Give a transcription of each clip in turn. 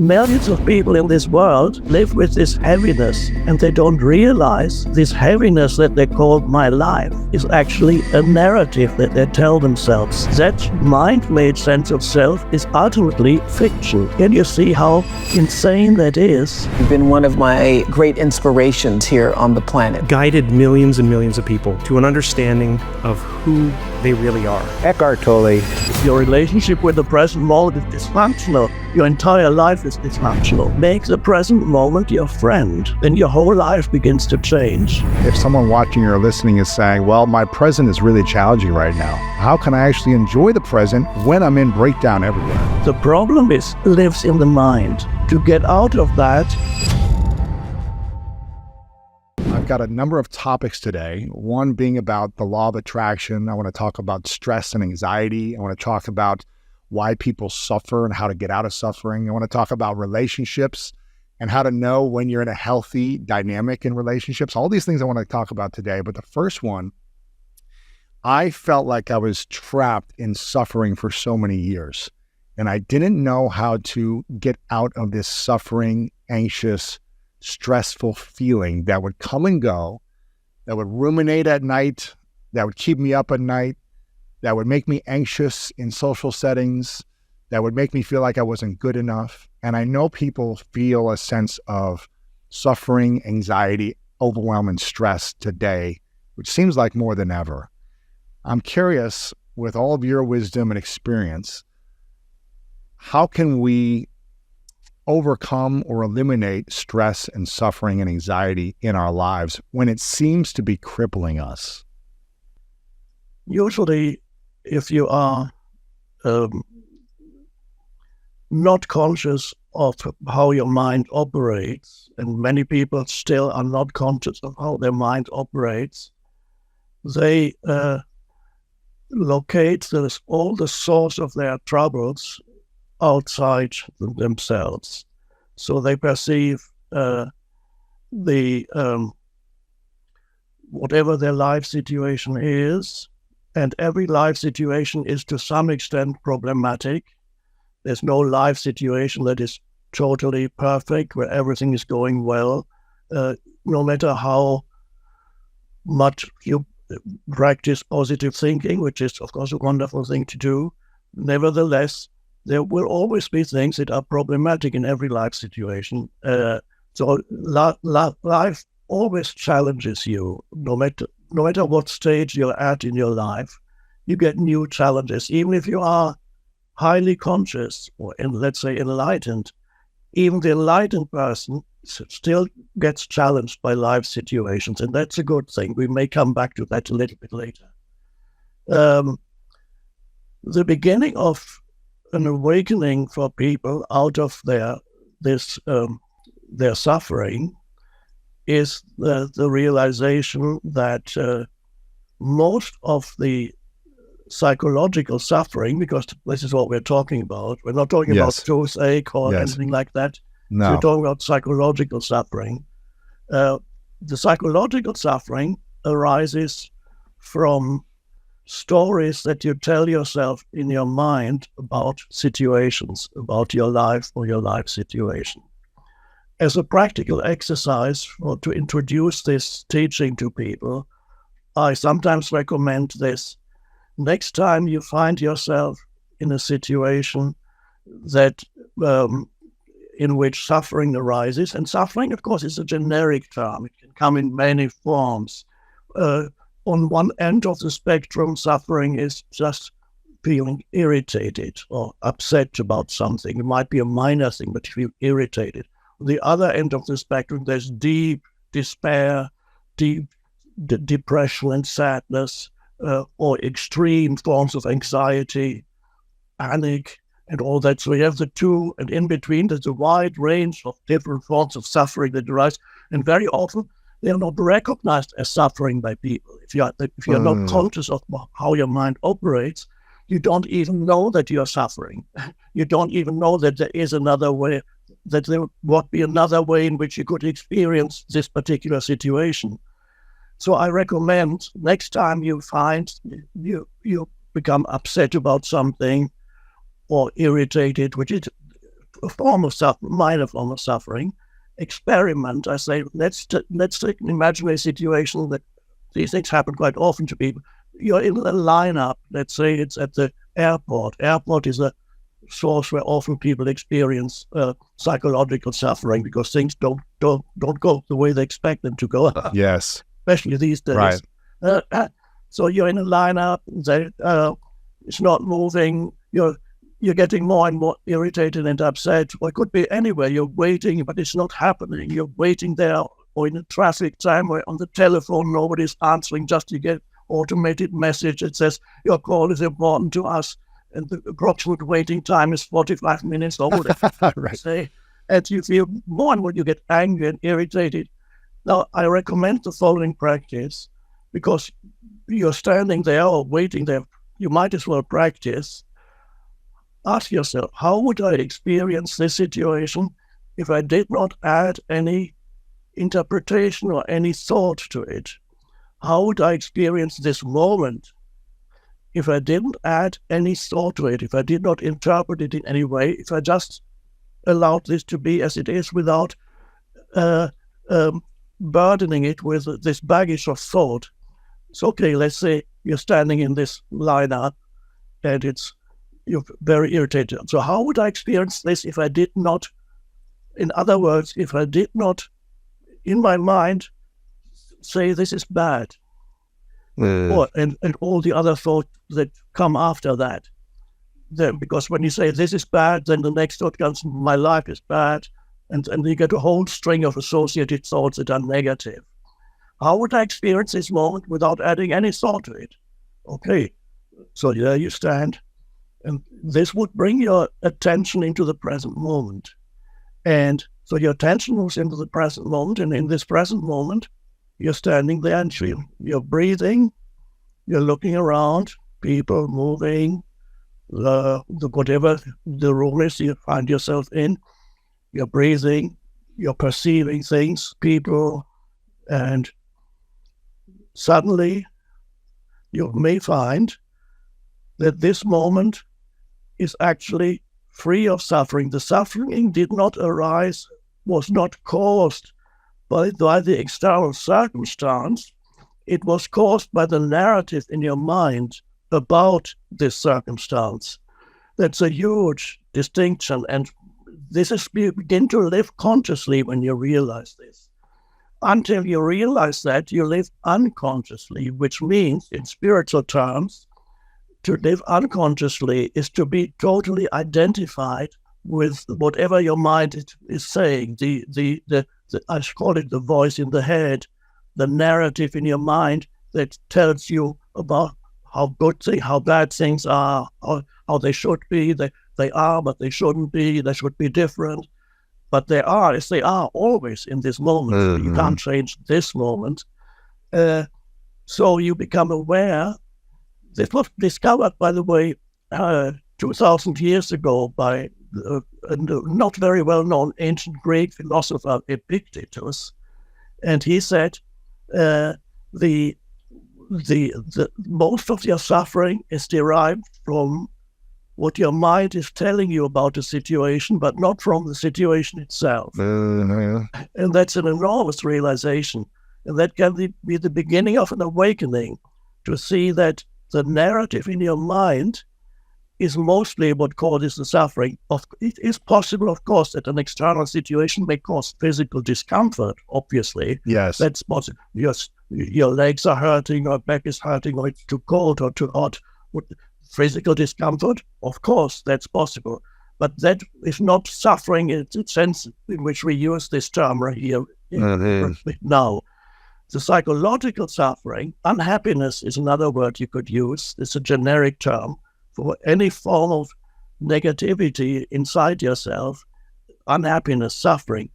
Millions of people in this world live with this heaviness, and they don't realize this heaviness that they call my life is actually a narrative that they tell themselves. That mind-made sense of self is ultimately fiction. Can you see how insane that is? You've been one of my great inspirations here on the planet. Guided millions and millions of people to an understanding of who they really are. Eckhart Tolle. If your relationship with the present moment is dysfunctional, your entire life is dysfunctional. Make the present moment your friend, then your whole life begins to change. If someone watching or listening is saying, well, my present is really challenging right now, how can I actually enjoy the present when I'm in breakdown everywhere? The problem lives in the mind. To get out of that, I've got a number of topics today, one being about the law of attraction. I want to talk about stress and anxiety. I want to talk about why people suffer and how to get out of suffering. I want to talk about relationships and how to know when you're in a healthy dynamic in relationships. All these things I want to talk about today. But the first one, I felt like I was trapped in suffering for so many years. And I didn't know how to get out of this suffering, anxious, stressful feeling that would come and go, that would ruminate at night, that would keep me up at night, that would make me anxious in social settings, that would make me feel like I wasn't good enough. And I know people feel a sense of suffering, anxiety, overwhelm, and stress today, which seems like more than ever. I'm curious, with all of your wisdom and experience, how can we overcome or eliminate stress and suffering and anxiety in our lives when it seems to be crippling us? usually if you are not conscious of how your mind operates, and many people still are not conscious of how their mind operates, they locate all the source of their troubles outside themselves. So they perceive whatever their life situation is, and every life situation is to some extent problematic. There's no life situation that is totally perfect, where everything is going well, no matter how much you practice positive thinking, which is, of course, a wonderful thing to do. Nevertheless, there will always be things that are problematic in every life situation. So life always challenges you, no matter what stage you're at in your life. You get new challenges, even if you are highly conscious or, let's say, enlightened. Even the enlightened person still gets challenged by life situations, and that's a good thing. We may come back to that a little bit later. The beginning of an awakening for people out of their suffering is the realization that most of the psychological suffering, because this is what we're talking about. We're not talking about toothache or anything like that. No. So we're talking about psychological suffering. The psychological suffering arises from stories that you tell yourself in your mind about situations, about your life or your life situation. As a practical exercise, or to introduce this teaching to people, I sometimes recommend this. Next time you find yourself in a situation that in which suffering arises, and suffering, of course, is a generic term. It can come in many forms. On one end of the spectrum, suffering is just feeling irritated or upset about something. It might be a minor thing, but you feel irritated. On the other end of the spectrum, there's deep despair, deep depression and sadness, or extreme forms of anxiety, panic, and all that. So you have the two, and in between there's a wide range of different forms of suffering that arise, and very often they are not recognized as suffering by people. If you're not conscious of how your mind operates, you don't even know that you are suffering. You don't even know that there is another way, that there would be another way in which you could experience this particular situation. So I recommend next time you find you become upset about something or irritated, which is a form of suffering, minor form of suffering, experiment. I say, let's take an imaginary situation that these things happen quite often to people. You're in a lineup. Let's say it's at the airport. Airport is a source where often people experience psychological suffering because things don't go the way they expect them to go. Yes. Especially these days. Right. So you're in a lineup. It's not moving. You're getting more and more irritated and upset. Or it could be anywhere. You're waiting, but it's not happening. You're waiting there, or in a traffic jam, or on the telephone, nobody's answering. Just you get automated message that says your call is important to us, and the approximate waiting time is 45 minutes or whatever. Right. Say, and you feel more and more you get angry and irritated. Now, I recommend the following practice because you're standing there or waiting there. You might as well practice. Ask yourself, how would I experience this situation if I did not add any interpretation or any thought to it? How would I experience this moment if I didn't add any thought to it, if I did not interpret it in any way, if I just allowed this to be as it is without burdening it with this baggage of thought? It's okay, let's say you're standing in this lineup and you're very irritated. So how would I experience this if I did not, in other words, if I did not, in my mind, say this is bad, and all the other thoughts that come after that. Then, because when you say this is bad, then the next thought comes, my life is bad, and you get a whole string of associated thoughts that are negative. How would I experience this moment without adding any thought to it? Okay, so there you stand. And this would bring your attention into the present moment. And so your attention moves into the present moment. And in this present moment, you're standing there and you're breathing, you're looking around, people moving, whatever the room is you find yourself in. You're breathing, you're perceiving things, people, and suddenly you may find that this moment is actually free of suffering. The suffering did not arise, was not caused by the external circumstance. It was caused by the narrative in your mind about this circumstance. That's a huge distinction, and this is you begin to live consciously when you realize this. Until you realize that, you live unconsciously, which means, in spiritual terms, to live unconsciously is to be totally identified with whatever your mind is saying. I call it the voice in the head, the narrative in your mind that tells you about how good things, how bad things are, how they should be. They are, but they shouldn't be. They should be different. But they are, as they are always in this moment. Mm-hmm. You can't change this moment. So you become aware. This was discovered, by the way, 2,000 years ago by a not very well-known ancient Greek philosopher Epictetus, and he said the most of your suffering is derived from what your mind is telling you about the situation, but not from the situation itself. And that's an enormous realization, and that can be the beginning of an awakening to see that the narrative in your mind is mostly what causes the suffering. It is possible, of course, that an external situation may cause physical discomfort, obviously. Yes. That's possible. Your legs are hurting, or back is hurting, or it's too cold or too hot. Physical discomfort, of course, that's possible. But that is not suffering in the sense in which we use this term right here now. The psychological suffering, unhappiness is another word you could use. It's a generic term for any form of negativity inside yourself, unhappiness, suffering.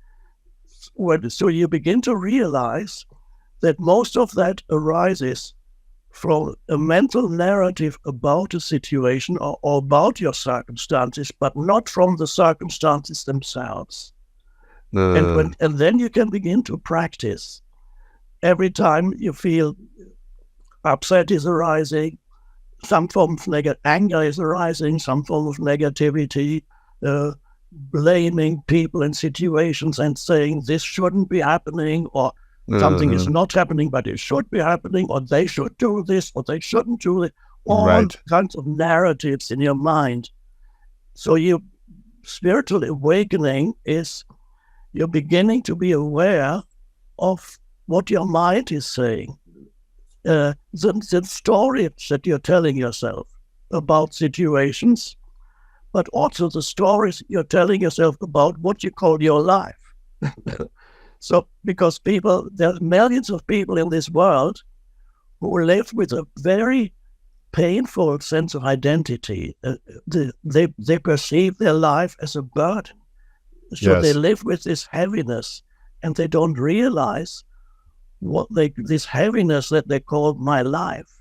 So you begin to realize that most of that arises from a mental narrative about a situation or about your circumstances, but not from the circumstances themselves. And then you can begin to practice. Every time you feel upset is arising, some form of anger is arising, some form of negativity, blaming people and situations and saying this shouldn't be happening, or something is not happening, but it should be happening, or they should do this, or they shouldn't do it. All kinds of narratives in your mind. So your spiritual awakening is you're beginning to be aware of what your mind is saying. The stories that you're telling yourself about situations, but also the stories you're telling yourself about what you call your life. So, because there are millions of people in this world who live with a very painful sense of identity. They perceive their life as a burden. So they live with this heaviness, and they don't realize this heaviness that they call my life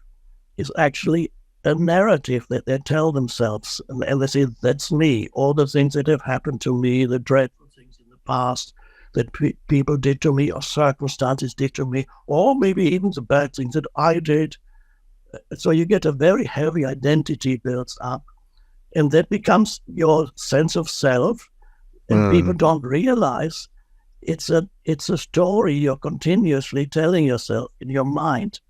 is actually a narrative that they tell themselves. And they say, that's me. All the things that have happened to me, the dreadful things in the past that people did to me, or circumstances did to me, or maybe even the bad things that I did. So you get a very heavy identity builds up, and that becomes your sense of self. And people don't realize it's a story you're continuously telling yourself in your mind,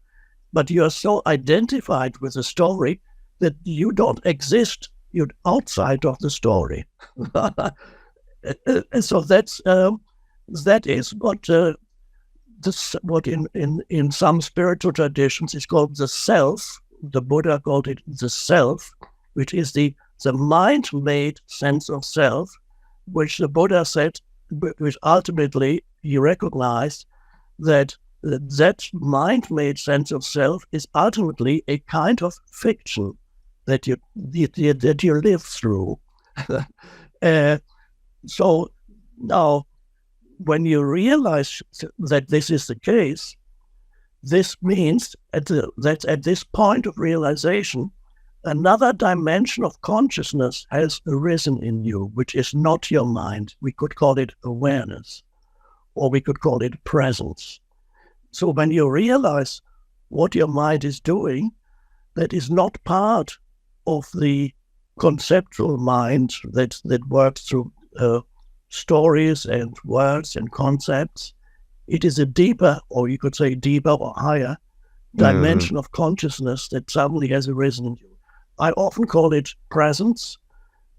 but you're so identified with the story that you don't exist. You're outside of the story. And so that is what in some spiritual traditions is called the self. The Buddha called it the self, which is the mind-made sense of self, which the Buddha said, which ultimately he recognized that mind-made sense of self is ultimately a kind of fiction that you live through. So now, when you realize that this is the case, this means that at this point of realization, another dimension of consciousness has arisen in you, which is not your mind. We could call it awareness, or we could call it presence. So when you realize what your mind is doing, that is not part of the conceptual mind that works through stories and words and concepts. It is a deeper, or you could say deeper or higher dimension of consciousness that suddenly has arisen in you. I often call it presence,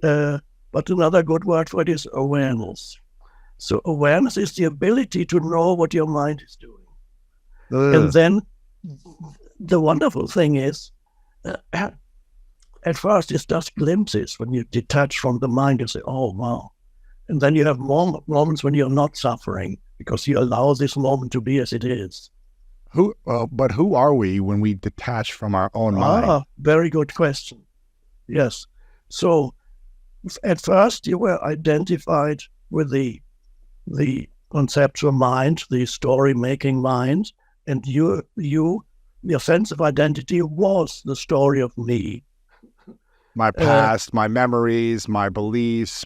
but another good word for it is awareness. So awareness is the ability to know what your mind is doing. And then the wonderful thing is, at first it's just glimpses. When you detach from the mind, you say, oh, wow. And then you have moments when you're not suffering because you allow this moment to be as it is. But who are we when we detach from our own mind? Very good question. Yes. So at first you were identified with the conceptual mind, the story-making mind, and your sense of identity was the story of me. My past, my memories, my beliefs,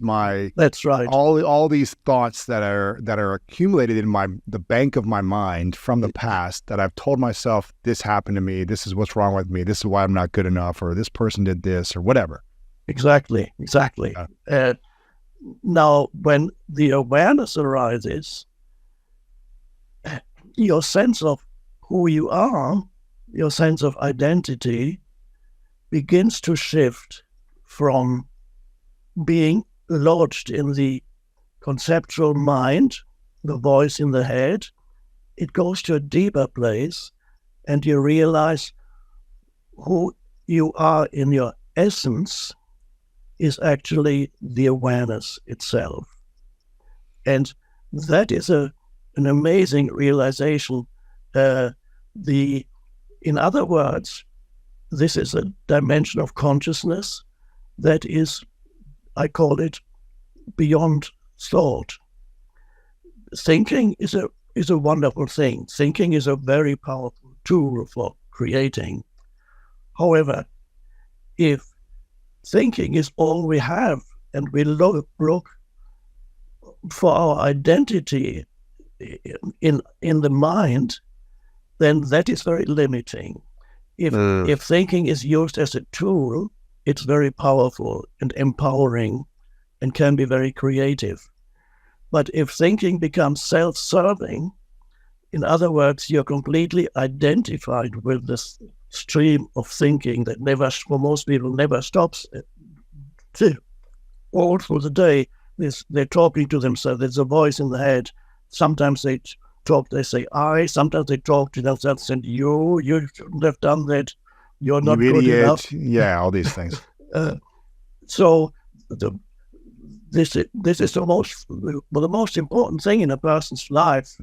that's right. All these thoughts that are accumulated in the bank of my mind from the past that I've told myself, this happened to me, this is what's wrong with me, this is why I'm not good enough, or this person did this, or whatever. Exactly. Now, when the awareness arises, your sense of who you are, your sense of identity, begins to shift from being lodged in the conceptual mind, the voice in the head. It goes to a deeper place, and you realize who you are in your essence is actually the awareness itself. And that is an amazing realization. In other words, this is a dimension of consciousness that is, I call it, beyond thought. Thinking is a wonderful thing. Thinking is a very powerful tool for creating. However, if thinking is all we have, and we look for our identity in the mind, then that is very limiting. If thinking is used as a tool, it's very powerful and empowering and can be very creative. But if thinking becomes self-serving, in other words, you're completely identified with this stream of thinking that never, for most people, never stops. All through the day, they're talking to themselves. There's a voice in the head. Sometimes they say I. Sometimes they talk to themselves and you shouldn't have done that. You're not You good idiot. enough. Yeah, all these things. So this is the most important thing in a person's life,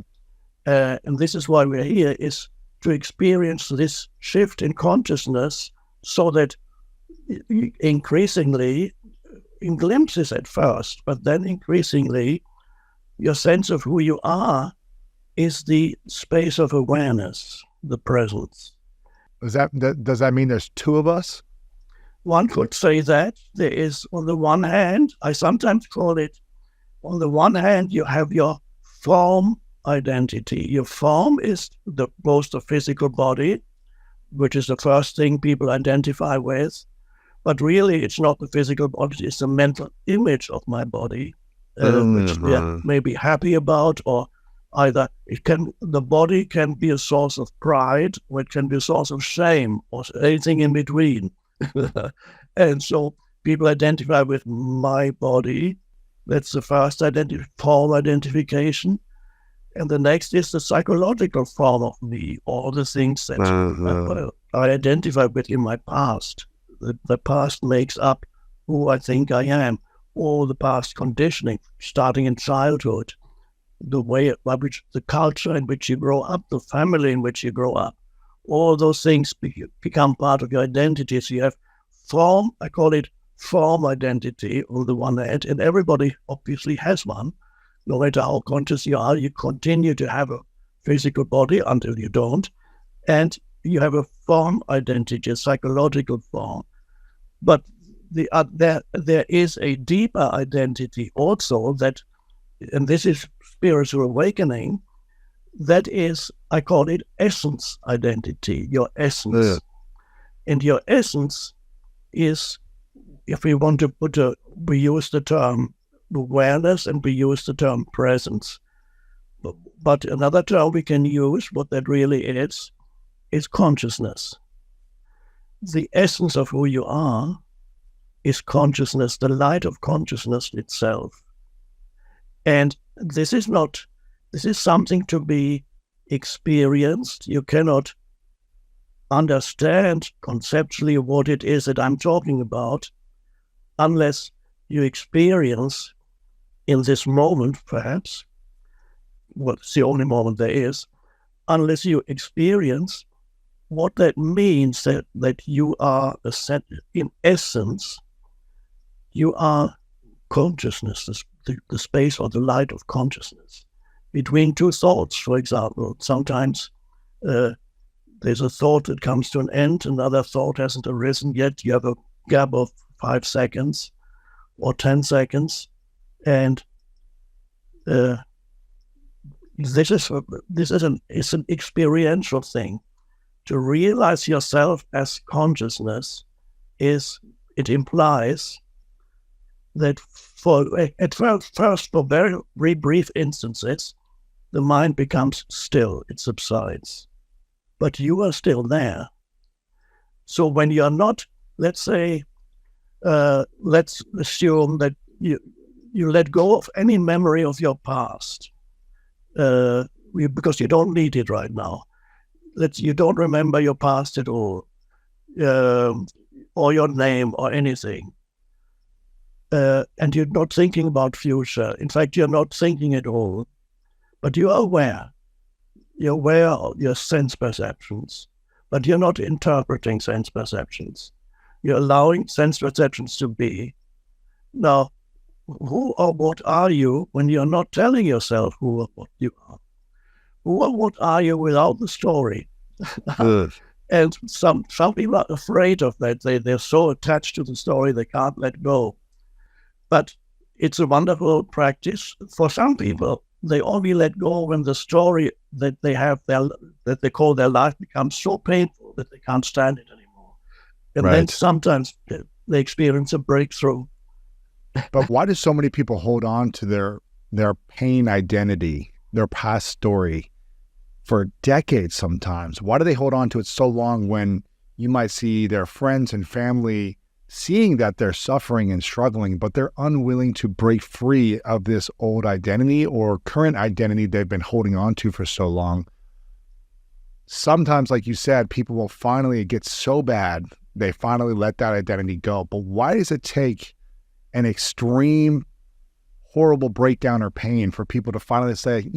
and this is why we're here, is to experience this shift in consciousness, so that increasingly, in glimpses at first, but then increasingly, your sense of who you are is the space of awareness, the presence. Does that mean there's two of us? One could say that there is, on the one hand, I sometimes call it, on the one hand, you have your form identity. Your form is both the physical body, which is the first thing people identify with, but really it's not the physical body, it's the mental image of my body, which we may be happy about, or either the body can be a source of pride, or it can be a source of shame, or anything in between. And so people identify with my body. That's the first form identification. And the next is the psychological form of me, all the things that I identify with in my past. The past makes up who I think I am, all the past conditioning, starting in childhood, the way by which the culture in which you grow up, the family in which you grow up, all those things become part of your identity. So you have form, I call it form identity on the one hand, and everybody obviously has one. No matter how conscious you are, you continue to have a physical body until you don't. And you have a form identity, a psychological form. But there is a deeper identity also that, and this is spiritual awakening, that is, I call it essence identity, your essence. Yeah. And your essence is, if we want to we use the term awareness and we use the term presence. But another term we can use, what that really is consciousness. The essence of who you are is consciousness, the light of consciousness itself. And this is something to be experienced. You cannot understand conceptually what it is that I'm talking about unless you experience in this moment, perhaps, well, it's the only moment there is, unless you experience what that means, that you are, in essence, you are consciousness, the space or the light of consciousness. Between two thoughts, for example, sometimes there's a thought that comes to an end, another thought hasn't arisen yet, you have a gap of 5 seconds or 10 seconds, and it's an experiential thing. To realize yourself as consciousness it implies that at first, for very brief instances, the mind becomes still, it subsides. But you are still there. So when you're not, let's say, let's assume that you let go of any memory of your past, because you don't need it right now. You don't remember your past at all, or your name or anything. And you're not thinking about future. In fact, you're not thinking at all, but you are aware. You're aware of your sense perceptions, but you're not interpreting sense perceptions. You're allowing sense perceptions to be. Now, who or what are you when you're not telling yourself who or what you are? Who or what are you without the story? And some people are afraid of that. They're so attached to the story they can't let go. But it's a wonderful practice. For some people, they only let go when the story that they have, that they call their life, becomes so painful that they can't stand it anymore. And then sometimes they experience a breakthrough. But why do so many people hold on to their pain identity, their past story for decades sometimes? Why do they hold on to it so long when you might see their friends and family seeing that they're suffering and struggling, but they're unwilling to break free of this old identity or current identity they've been holding on to for so long? Sometimes, like you said, people will finally get so bad, they finally let that identity go. But why does it take an extreme, horrible breakdown or pain for people to finally say,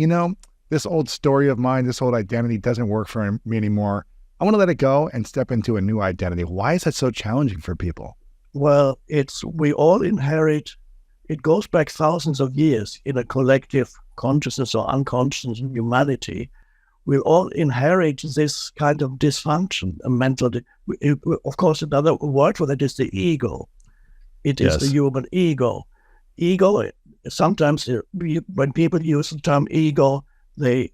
this old story of mine, this old identity doesn't work for me anymore. I want to let it go and step into a new identity. Why is that so challenging for people? Well, we all inherit, it goes back thousands of years in a collective consciousness or unconscious humanity. We all inherit this kind of dysfunction, a mental, of course, another word for that is the ego. It is the human ego. Ego, sometimes when people use the term ego, they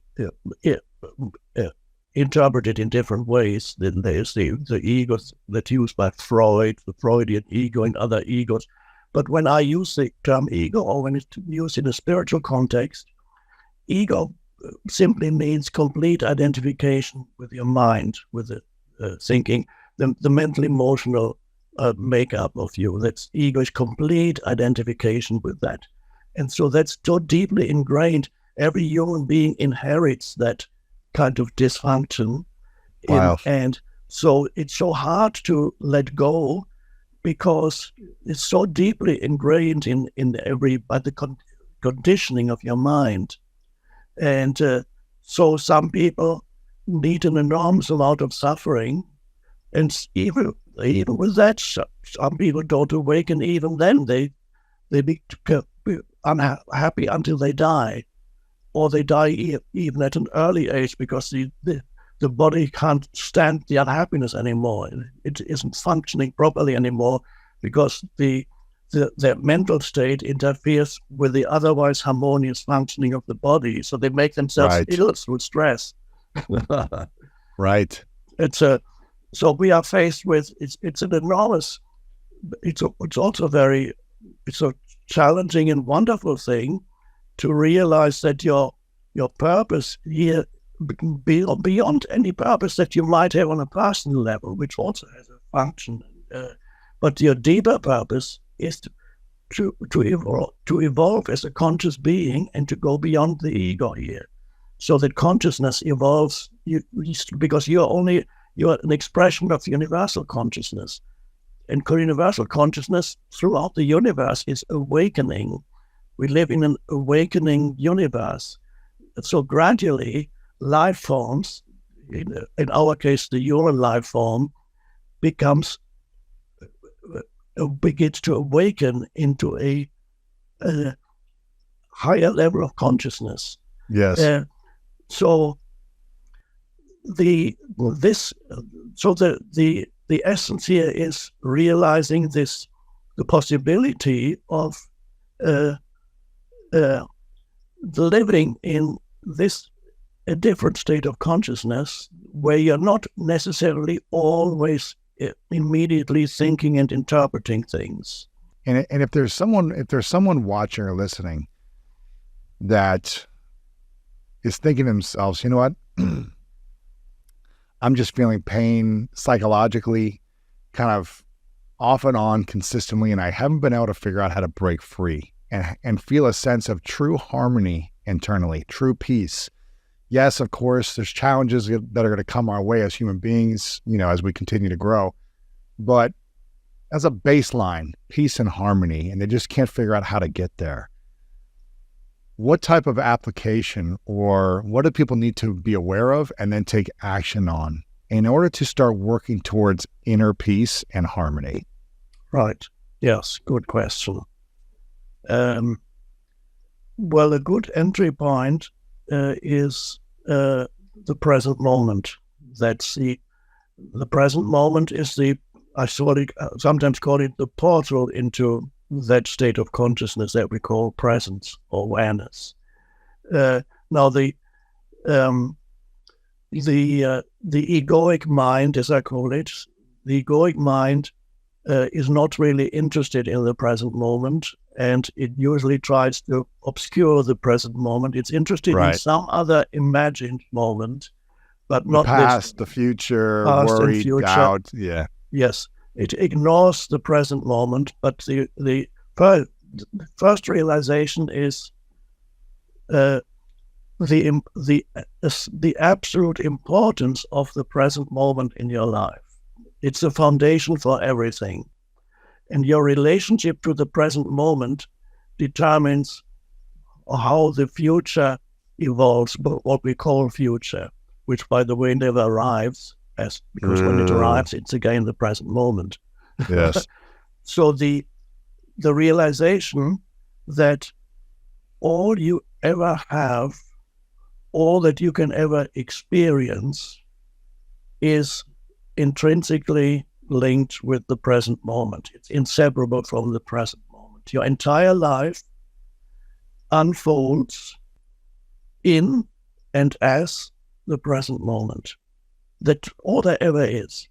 interpret it in different ways. Then there's the egos that's used by Freud, the Freudian ego and other egos. But when I use the term ego, or when it's used in a spiritual context, ego simply means complete identification with your mind, with the thinking, the mental emotional makeup of you. That's ego is complete identification with that. And so that's so deeply ingrained. Every human being inherits that kind of dysfunction. Wow. And so it's so hard to let go because it's so deeply ingrained by the conditioning of your mind. And so some people need an enormous amount of suffering. And even with that, some people don't awaken even then. They be unhappy until they die. Or they die even at an early age because the body can't stand the unhappiness anymore. It isn't functioning properly anymore because their mental state interferes with the otherwise harmonious functioning of the body. So they make themselves ill through stress. Right. So we are faced with, it's an enormous, it's also it's a challenging and wonderful thing to realize that your purpose here, beyond any purpose that you might have on a personal level, which also has a function, but your deeper purpose is to evolve as a conscious being and to go beyond the ego here, so that consciousness evolves. Because you're an expression of universal consciousness, and universal consciousness throughout the universe is awakening. We live in an awakening universe. So gradually, life forms, in our case, the human life form, begins to awaken into a higher level of consciousness. Yes. So the essence here is realizing the possibility of living in a different state of consciousness where you're not necessarily always immediately thinking and interpreting things. And if there's someone watching or listening that is thinking to themselves, you know what, I'm just feeling pain psychologically, kind of off and on consistently, and I haven't been able to figure out how to break free and feel a sense of true harmony internally, true peace. Yes, of course, there's challenges that are going to come our way as human beings, as we continue to grow. But as a baseline, peace and harmony, and they just can't figure out how to get there. What type of application or what do people need to be aware of and then take action on in order to start working towards inner peace and harmony? Right. Yes, good question. Well, a good entry point is the present moment. That's the present moment is I sometimes call it the portal into that state of consciousness that we call presence or awareness. Now the egoic mind, as I call it, the egoic mind is not really interested in the present moment, and it usually tries to obscure the present moment. It's interested in Right. some other imagined moment, but The not this past, the future, past and worry, future. doubt. Yeah. Yes, it ignores the present moment, but the first realization is the absolute importance of the present moment in your life. It's the foundation for everything. And your relationship to the present moment determines how the future evolves, what we call future, which, by the way, never arrives, because when it arrives, it's again the present moment. Yes. So the realization that all you ever have, all that you can ever experience, is intrinsically linked with the present moment. It's inseparable from the present moment. Your entire life unfolds in and as the present moment. That's all there ever is.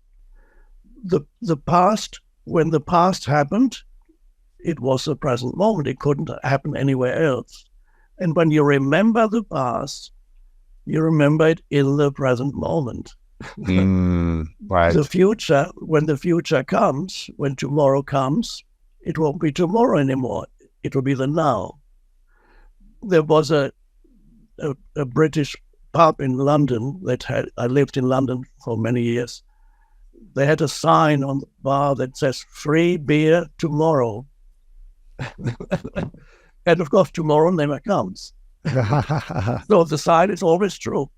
The past, when the past happened, it was the present moment. It couldn't happen anywhere else. And when you remember the past, you remember it in the present moment. Right. The future, when the future comes, when tomorrow comes, it won't be tomorrow anymore. It will be the now. There was a British pub in London I lived in London for many years. They had a sign on the bar that says "free beer tomorrow." And of course, tomorrow never comes. So the sign is always true.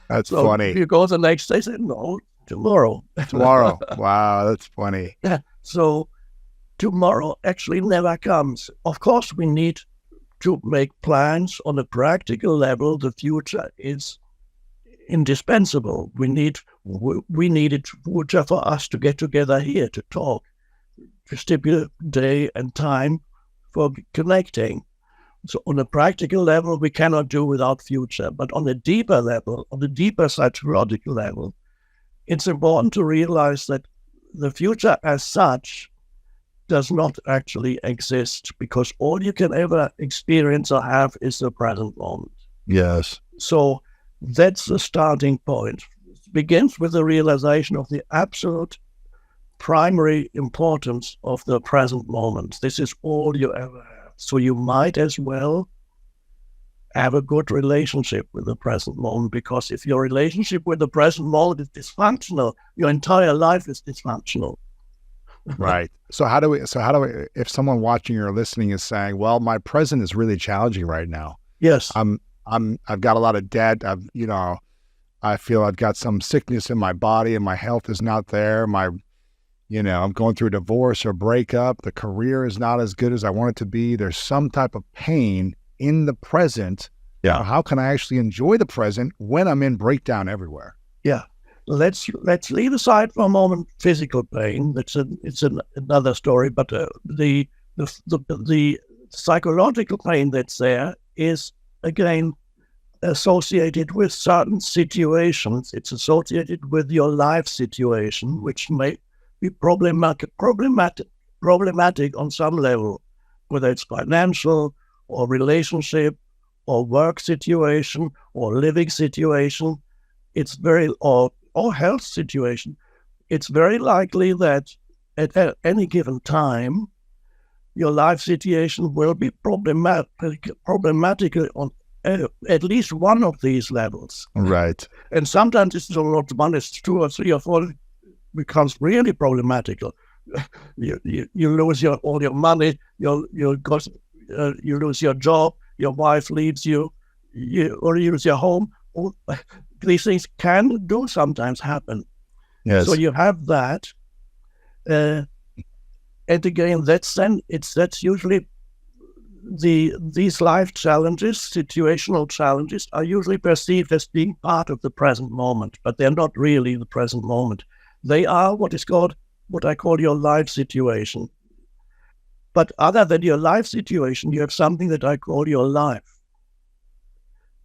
That's so funny. If you go the next day, say, no, tomorrow. Tomorrow. Wow, that's funny. Yeah. So tomorrow actually never comes. Of course, we need to make plans on a practical level. The future is indispensable. We need it future for us to get together here to talk, to stipulate day and time for connecting. So on a practical level, we cannot do without future. But on a deeper level, on a deeper psychological level, it's important to realize that the future as such does not actually exist, because all you can ever experience or have is the present moment. Yes. So that's the starting point. It begins with the realization of the absolute primary importance of the present moment. This is all you ever have. So you might as well have a good relationship with the present moment, because if your relationship with the present moment is dysfunctional, your entire life is dysfunctional. Right. So how do we, if someone watching or listening is saying, well, my present is really challenging right now. Yes. I've got a lot of debt. I feel I've got some sickness in my body and my health is not there. I'm going through a divorce or breakup. The career is not as good as I want it to be. There's some type of pain in the present. Yeah. How can I actually enjoy the present when I'm in breakdown everywhere? Yeah. Let's leave aside for a moment physical pain. It's another story. But the psychological pain that's there is again associated with certain situations. It's associated with your life situation, which may be problematic on some level, whether it's financial or relationship or work situation or living situation. It's or health situation. It's very likely that at any given time, your life situation will be problematic on at least one of these levels. Right. And sometimes it's not one, it's two or three or four. Becomes really problematical. You lose all your money. You lose your job. Your wife leaves you. You lose your home. These things do sometimes happen. Yes. So you have that, and again, that's usually these life challenges, situational challenges, are usually perceived as being part of the present moment, but they're not really the present moment. They are what I call your life situation. But other than your life situation, you have something that I call your life.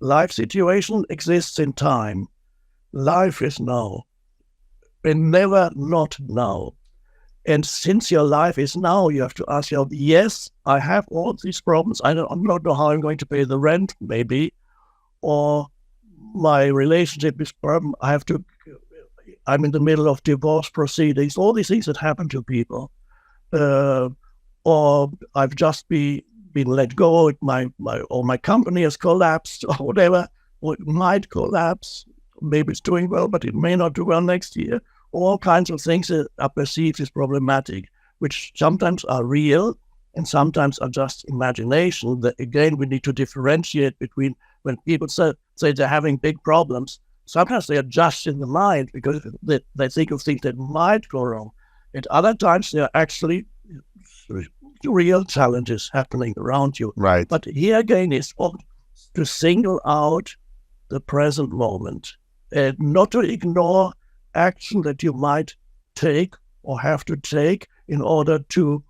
Life situation exists in time. Life is now, and never not now. And since your life is now, you have to ask yourself, yes, I have all these problems. I don't know how I'm going to pay the rent, maybe, or my relationship is problem. I'm in the middle of divorce proceedings, all these things that happen to people. Or I've just been let go, or my company has collapsed, or whatever, or it might collapse. Maybe it's doing well, but it may not do well next year. All kinds of things that are perceived as problematic, which sometimes are real and sometimes are just imagination. That again, we need to differentiate between when people say they're having big problems. Sometimes they are just in the mind because they think of things that might go wrong. At other times, they are actually real challenges happening around you. Right. But here again is to single out the present moment and not to ignore action that you might take or have to take in order to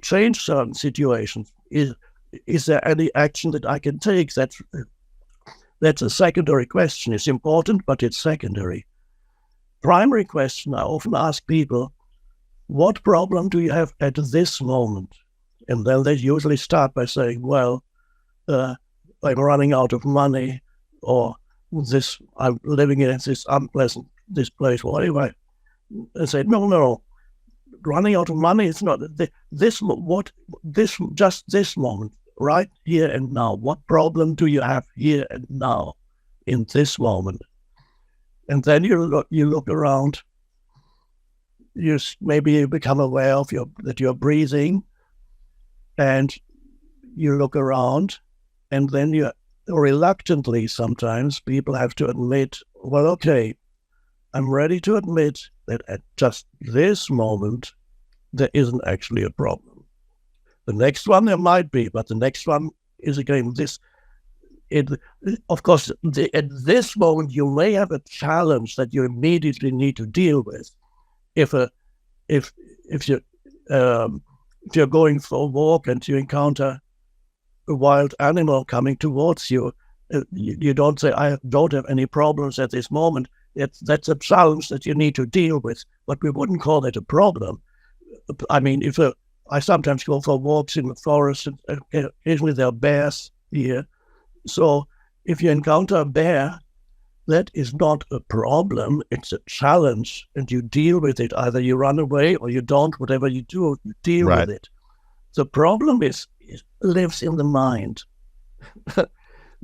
change certain situations. Is there any action that I can take? That's a secondary question. It's important, but it's secondary. Primary question, I often ask people, what problem do you have at this moment? And then they usually start by saying, well, I'm running out of money, or I'm living in this unpleasant, this place, whatever. I say, no, running out of money is not this moment, right here and now. What problem do you have here and now in this moment? And then you look around. Maybe you become aware of that you're breathing, and you look around, and then you reluctantly sometimes people have to admit, well, okay, I'm ready to admit that at just this moment there isn't actually a problem. The next one there might be, but the next one is again this. Of course, at this moment you may have a challenge that you immediately need to deal with. If you're going for a walk and you encounter a wild animal coming towards you, you don't say, I don't have any problems at this moment. That's a challenge that you need to deal with, but we wouldn't call it a problem. I mean, I sometimes go for walks in the forest, and occasionally there are bears here. So if you encounter a bear, that is not a problem, it's a challenge, and you deal with it. Either you run away or you don't, whatever you do, you deal with it. The problem it lives in the mind.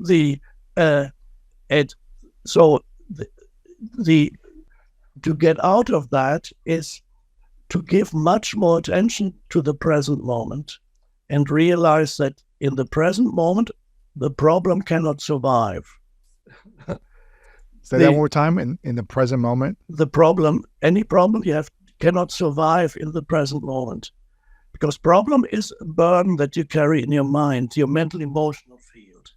To get out of that is to give much more attention to the present moment and realize that in the present moment, the problem cannot survive. Say that one more time, in the present moment. Any problem you have cannot survive in the present moment. Because problem is a burden that you carry in your mind, your mental emotional field.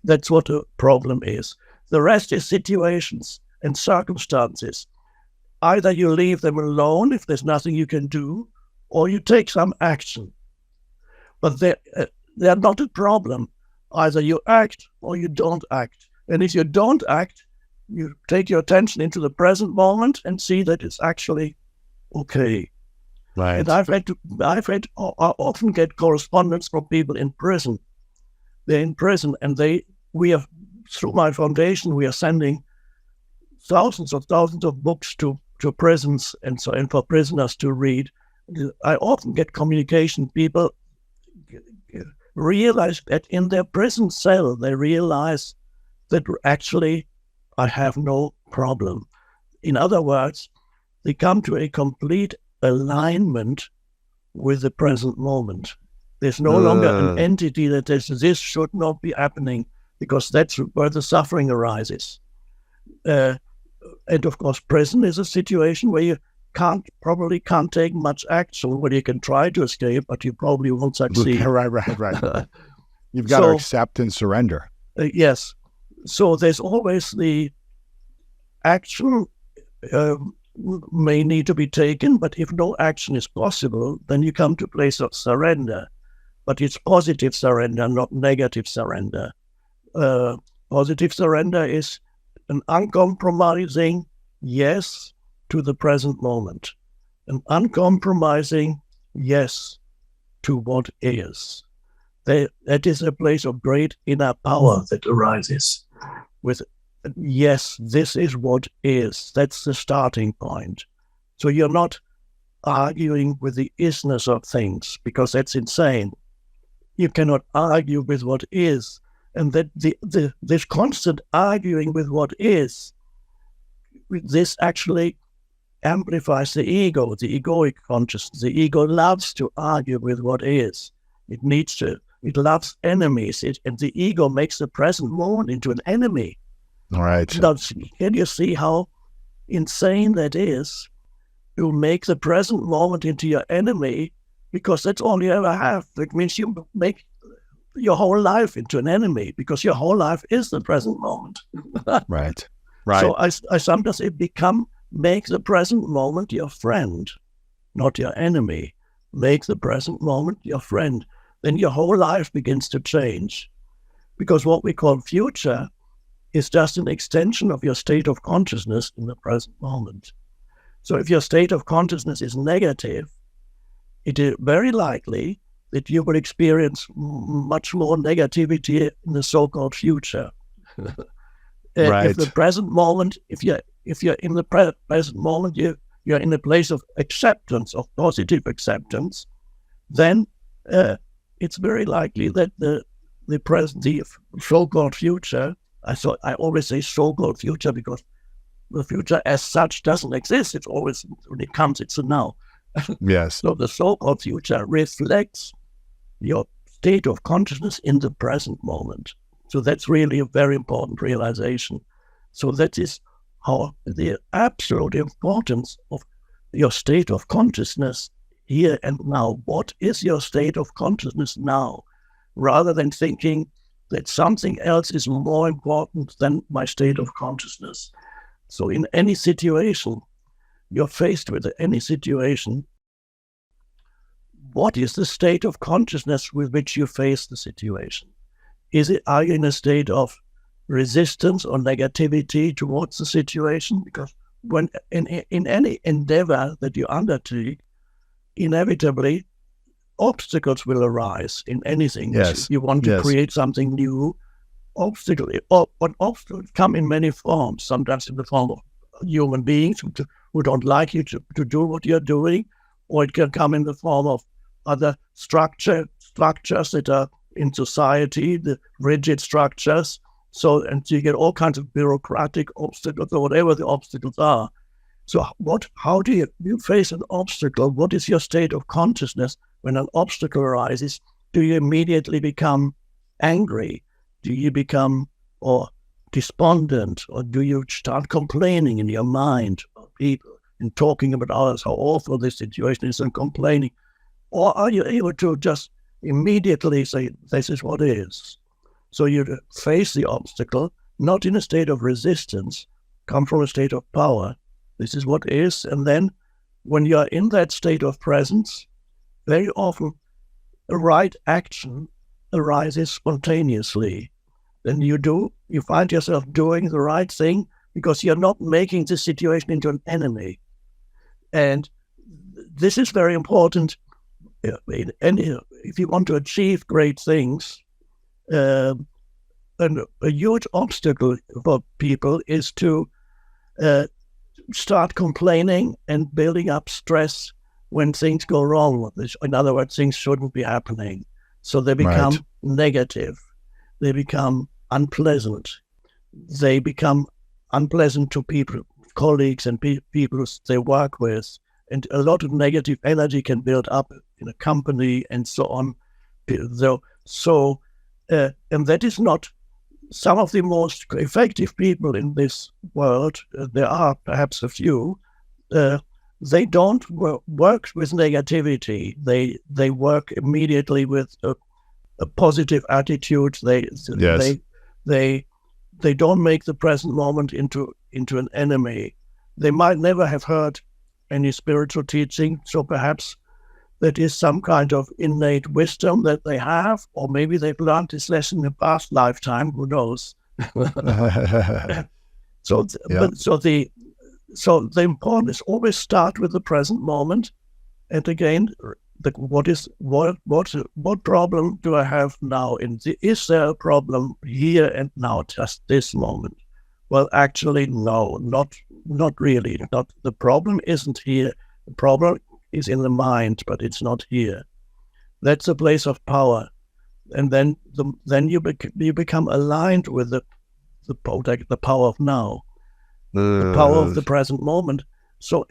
That's what a problem is. The rest is situations and circumstances. Either you leave them alone if there's nothing you can do, or you take some action. But they're not a problem. Either you act or you don't act. And if you don't act, you take your attention into the present moment and see that it's actually okay. Right. And I often get correspondence from people in prison. They're in prison, and through my foundation, we are sending thousands of books to prisons and for prisoners to read. I often get communication. People realize that in their prison cell, they realize that actually I have no problem. In other words, they come to a complete alignment with the present moment. There's no longer an entity that says this should not be happening, because that's where the suffering arises. And of course, prison is a situation where you probably can't take much action, where you can try to escape, but you probably won't succeed. Right. You've got to accept and surrender. Yes. So there's always the action may need to be taken, but if no action is possible, then you come to a place of surrender. But it's positive surrender, not negative surrender. Positive surrender is an uncompromising yes to the present moment. an uncompromising yes to what is. That is a place of great inner power that arises with, yes, this is what is. That's the starting point. So you're not arguing with the isness of things, because that's insane. You cannot argue with what is. And that this constant arguing with what is, this actually amplifies the ego, the egoic consciousness. The ego loves to argue with what is. It needs to. It loves enemies. And the ego makes the present moment into an enemy. All right. Can you see how insane that is? You make the present moment into your enemy because that's all you ever have. That means you make your whole life into an enemy because your whole life is the present moment. Right. So I sometimes make the present moment your friend, not your enemy. Make the present moment your friend. Then your whole life begins to change. Because what we call future is just an extension of your state of consciousness in the present moment. So if your state of consciousness is negative, it is very likely that you will experience much more negativity in the so-called future. Right. If the present moment, if you're in the present moment, you're in a place of acceptance, of positive acceptance, then it's very likely that the so-called future. I always say so-called future because the future as such doesn't exist. It's always, when it comes, it's a now. Yes. So the so-called future reflects your state of consciousness in the present moment. So that's really a very important realization. So that is how the absolute importance of your state of consciousness here and now. What is your state of consciousness now? Rather than thinking that something else is more important than my state of consciousness. So in any situation, you're faced with any situation, what is the state of consciousness with which you face the situation? Are you in a state of resistance or negativity towards the situation? Because when in any endeavor that you undertake, inevitably obstacles will arise in anything. Yes. You want to create something new. Obstacles come in many forms, sometimes in the form of human beings who don't like you to do what you're doing, or it can come in the form of other structures that are in society, the rigid structures. And you get all kinds of bureaucratic obstacles or whatever the obstacles are. So how do you face an obstacle? What is your state of consciousness when an obstacle arises? Do you immediately become angry? Do you become despondent? Or do you start complaining in your mind about people and talking about others, how awful this situation is, and complaining? Or are you able to just immediately say, this is what is? So you face the obstacle, not in a state of resistance, come from a state of power. This is what is. And then when you're in that state of presence, very often a right action arises spontaneously. Then you find yourself doing the right thing because you're not making the situation into an enemy. And this is very important. If you want to achieve great things, and a huge obstacle for people is to start complaining and building up stress when things go wrong. In other words, things shouldn't be happening. So they become negative. They become unpleasant. They become unpleasant to people, colleagues and people they work with. And a lot of negative energy can build up in a company and so on. And that is not some of the most effective people in this world. There are perhaps a few. They don't work with negativity. They work immediately with a positive attitude. They don't make the present moment into an enemy. They might never have heard any spiritual teaching, so perhaps that is some kind of innate wisdom that they have, or maybe they've learned this lesson in a past lifetime. Who knows? So the important is always start with the present moment. And again, what problem do I have now? Is there a problem here and now, just this moment? Well, actually, no, not really. Not the problem isn't here. The problem is in the mind, but it's not here. That's a place of power, and then you become aligned with the power of now, the power of the present moment. So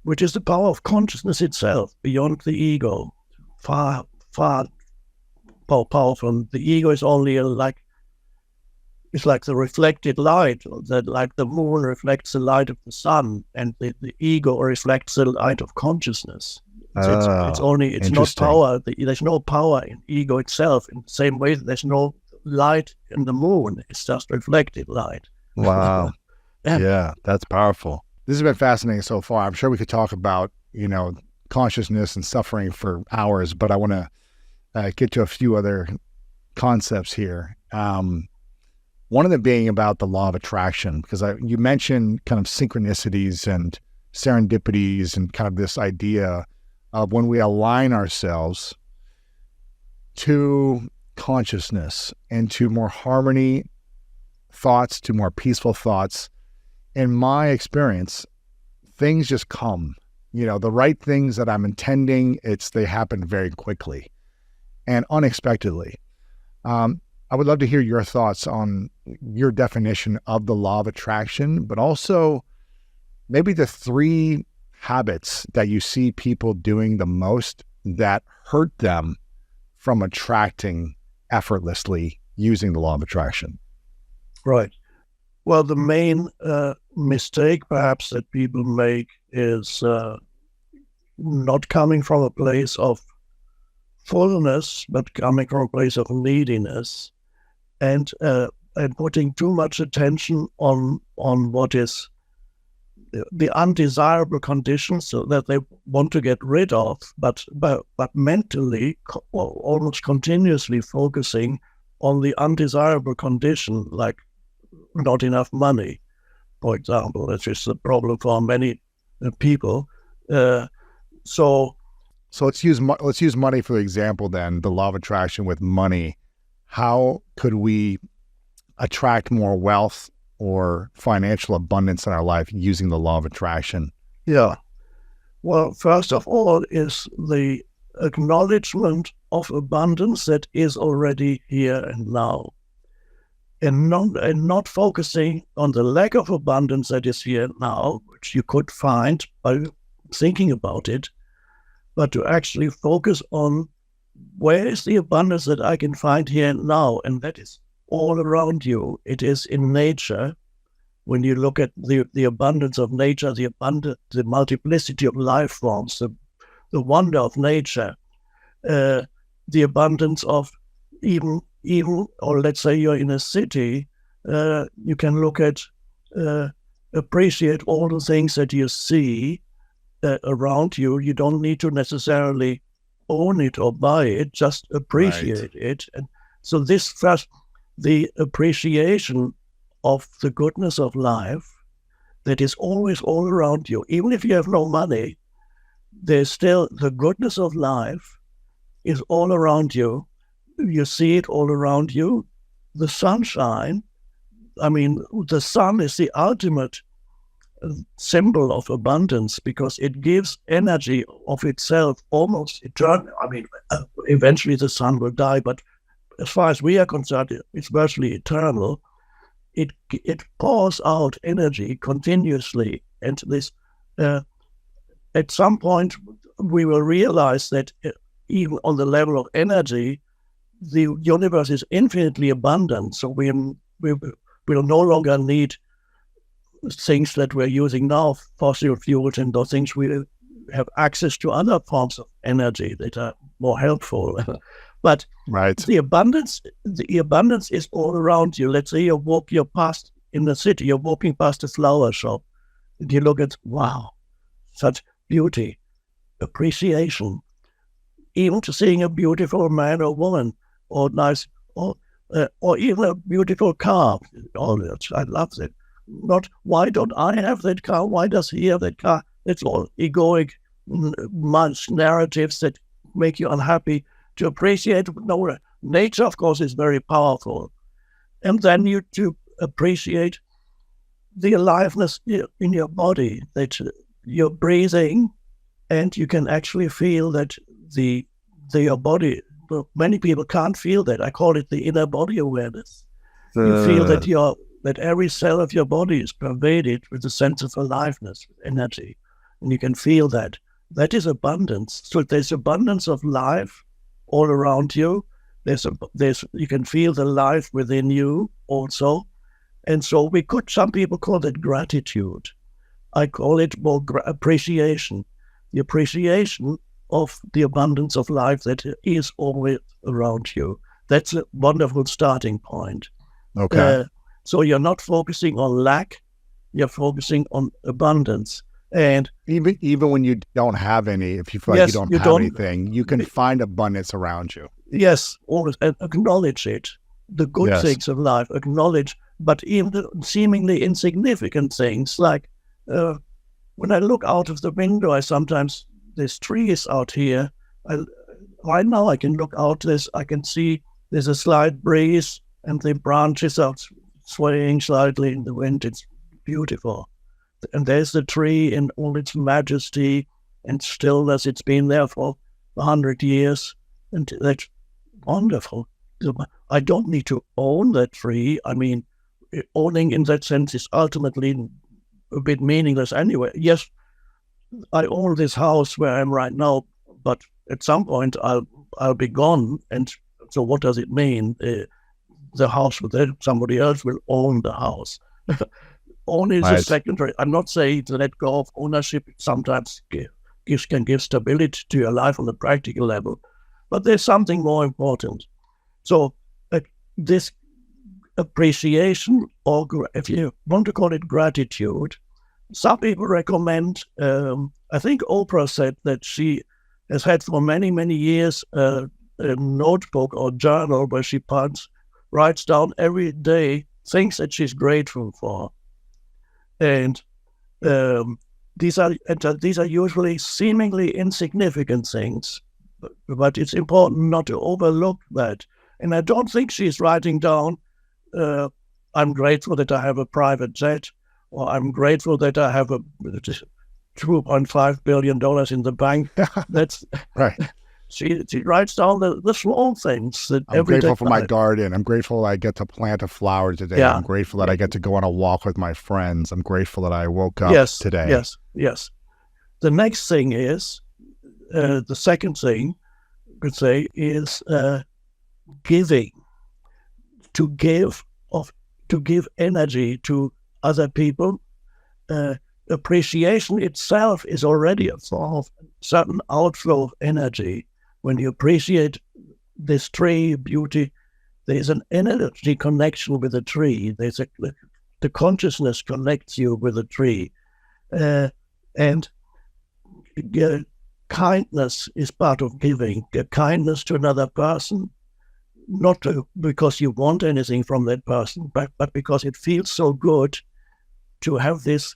which is the power of consciousness itself, beyond the ego, far more powerful. The ego is only it's like the reflected light, that like the moon reflects the light of the sun, and the ego reflects the light of consciousness. It's not power. There's no power in ego itself. In the same way that there's no light in the moon. It's just reflected light. Wow. Yeah, that's powerful. This has been fascinating so far. I'm sure we could talk about, consciousness and suffering for hours, but I want to get to a few other concepts here. One of them being about the law of attraction, because you mentioned kind of synchronicities and serendipities and kind of this idea of when we align ourselves to consciousness and to more harmony thoughts, to more peaceful thoughts. In my experience, things just come, the right things that I'm intending, they happen very quickly and unexpectedly. I would love to hear your thoughts on your definition of the law of attraction, but also maybe the 3 habits that you see people doing the most that hurt them from attracting effortlessly using the law of attraction. Right. Well, the main mistake perhaps that people make is not coming from a place of fullness, but coming from a place of neediness, and putting too much attention on what is the undesirable conditions that they want to get rid of, but mentally, almost continuously focusing on the undesirable condition, like not enough money, for example. That's just a problem for many people. So let's use money for example. Then the law of attraction with money. How could we attract more wealth or financial abundance in our life using the law of attraction? Yeah. Well, first of all is the acknowledgement of abundance that is already here and now, and not focusing on the lack of abundance that is here and now, which you could find by thinking about it, but to actually focus on where is the abundance that I can find here and now, and that is all around you. It is in nature. When you look at the abundance of nature, the multiplicity of life forms, the wonder of nature, the abundance of even, or let's say you're in a city, you can look at, appreciate all the things that you see around you. You don't need to necessarily own it or buy it, just appreciate it. And so this first, the appreciation of the goodness of life that is always all around you. Even if you have no money, there's still the goodness of life is all around you. You see it all around you. The sunshine, the sun is the ultimate symbol of abundance because it gives energy of itself almost eternal. Eventually the sun will die, but as far as we are concerned, it's virtually eternal. It pours out energy continuously, and this at some point we will realize that even on the level of energy, the universe is infinitely abundant. So we will no longer need things that we're using now, fossil fuels and those things. We have access to other forms of energy that are more helpful. But the abundance is all around you. Let's say you're past in the city, you're walking past a flower shop, and you look at, wow, such beauty, appreciation, even to seeing a beautiful man or woman, or nice, or even a beautiful car. Oh, I love it. not why don't I have that car? Why does he have that car? It's all egoic much narratives that make you unhappy. To appreciate nature, of course, is very powerful. And then you to appreciate the aliveness in your body, that you're breathing and you can actually feel that your body, many people can't feel that. I call it the inner body awareness. You feel that every cell of your body is pervaded with a sense of aliveness, energy, and you can feel that. That is abundance. So there's abundance of life all around you. You can feel the life within you also. And so some people call it gratitude. I call it more appreciation. The appreciation of the abundance of life that is always around you. That's a wonderful starting point. Okay. So you're not focusing on lack, you're focusing on abundance. And even when you don't have any, if you feel like you don't have anything, you can find abundance around you. Yes, always acknowledge it. The good things of life, acknowledge, but even the seemingly insignificant things, like when I look out of the window, there's trees out here. Right now I can look out, I can see there's a slight breeze and the branches are swaying slightly in the wind. It's beautiful. And there's the tree in all its majesty and stillness. It's been there for 100 years, and that's wonderful. I don't need to own that tree. I mean, owning in that sense is ultimately a bit meaningless anyway. Yes, I own this house where I am right now, but at some point I'll be gone. And so what does it mean? The house somebody else will own the house. Owning is a secondary. I'm not saying to let go of ownership sometimes can give stability to your life on a practical level, but there's something more important. So this appreciation, or if you want to call it gratitude, some people recommend, I think Oprah said that she has had for many, many years a notebook or journal where she writes down every day things that she's grateful for. And these are usually seemingly insignificant things, but it's important not to overlook that. And I don't think she's writing down, I'm grateful that I have a private jet, or I'm grateful that I have a $2.5 billion in the bank. That's right. She writes down the small things. I'm grateful for my garden. I'm grateful I get to plant a flower today. Yeah. I'm grateful that I get to go on a walk with my friends. I'm grateful that I woke up today. Yes. The next thing is, the second thing I could say is giving. To give energy to other people. Appreciation itself is already a form of certain outflow of energy. When you appreciate this tree beauty, there's an energy connection with the tree. The consciousness connects you with the tree. And kindness is part of giving. Kindness to another person, not because you want anything from that person, but because it feels so good to have this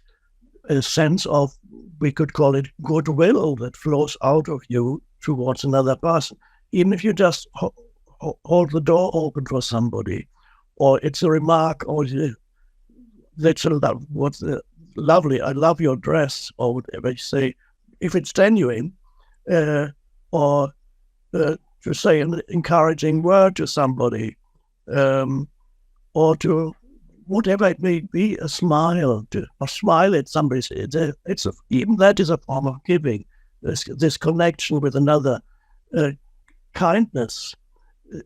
sense of, we could call it goodwill, that flows out of you towards another person. Even if you just hold the door open for somebody, or it's a remark, or that's what's lovely, I love your dress, or whatever you say, if it's genuine, or to say an encouraging word to somebody, or to whatever it may be, a smile at somebody. Even that is a form of giving. This connection with another. Kindness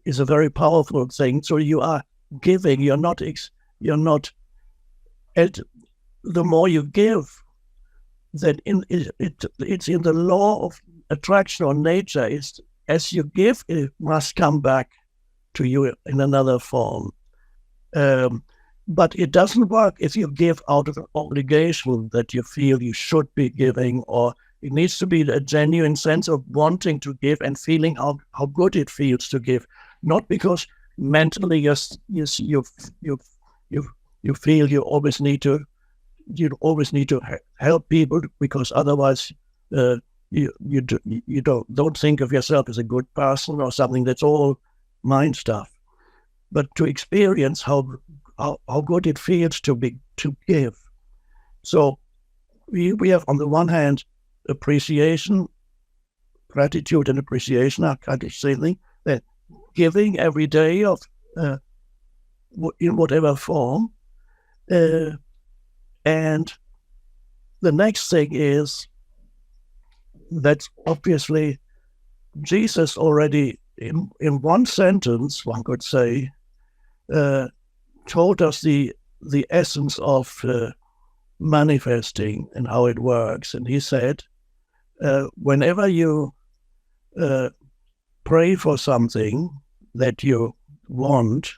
is a very powerful thing. So you are giving. You're not. The more you give, then it's in the law of attraction or nature. As you give, it must come back to you in another form. But it doesn't work if you give out of an obligation that you feel you should be giving, or it needs to be a genuine sense of wanting to give and feeling how good it feels to give, not because mentally you've You feel you always need to help people, because otherwise you don't think of yourself as a good person or something. That's all mind stuff. But to experience how good it feels to give. So we have, on the one hand, appreciation, gratitude and appreciation are kind of same that giving every day of in whatever form, and the next thing is that obviously Jesus already in one sentence, one could say, told us the essence of manifesting and how it works. And he said, whenever you pray for something that you want,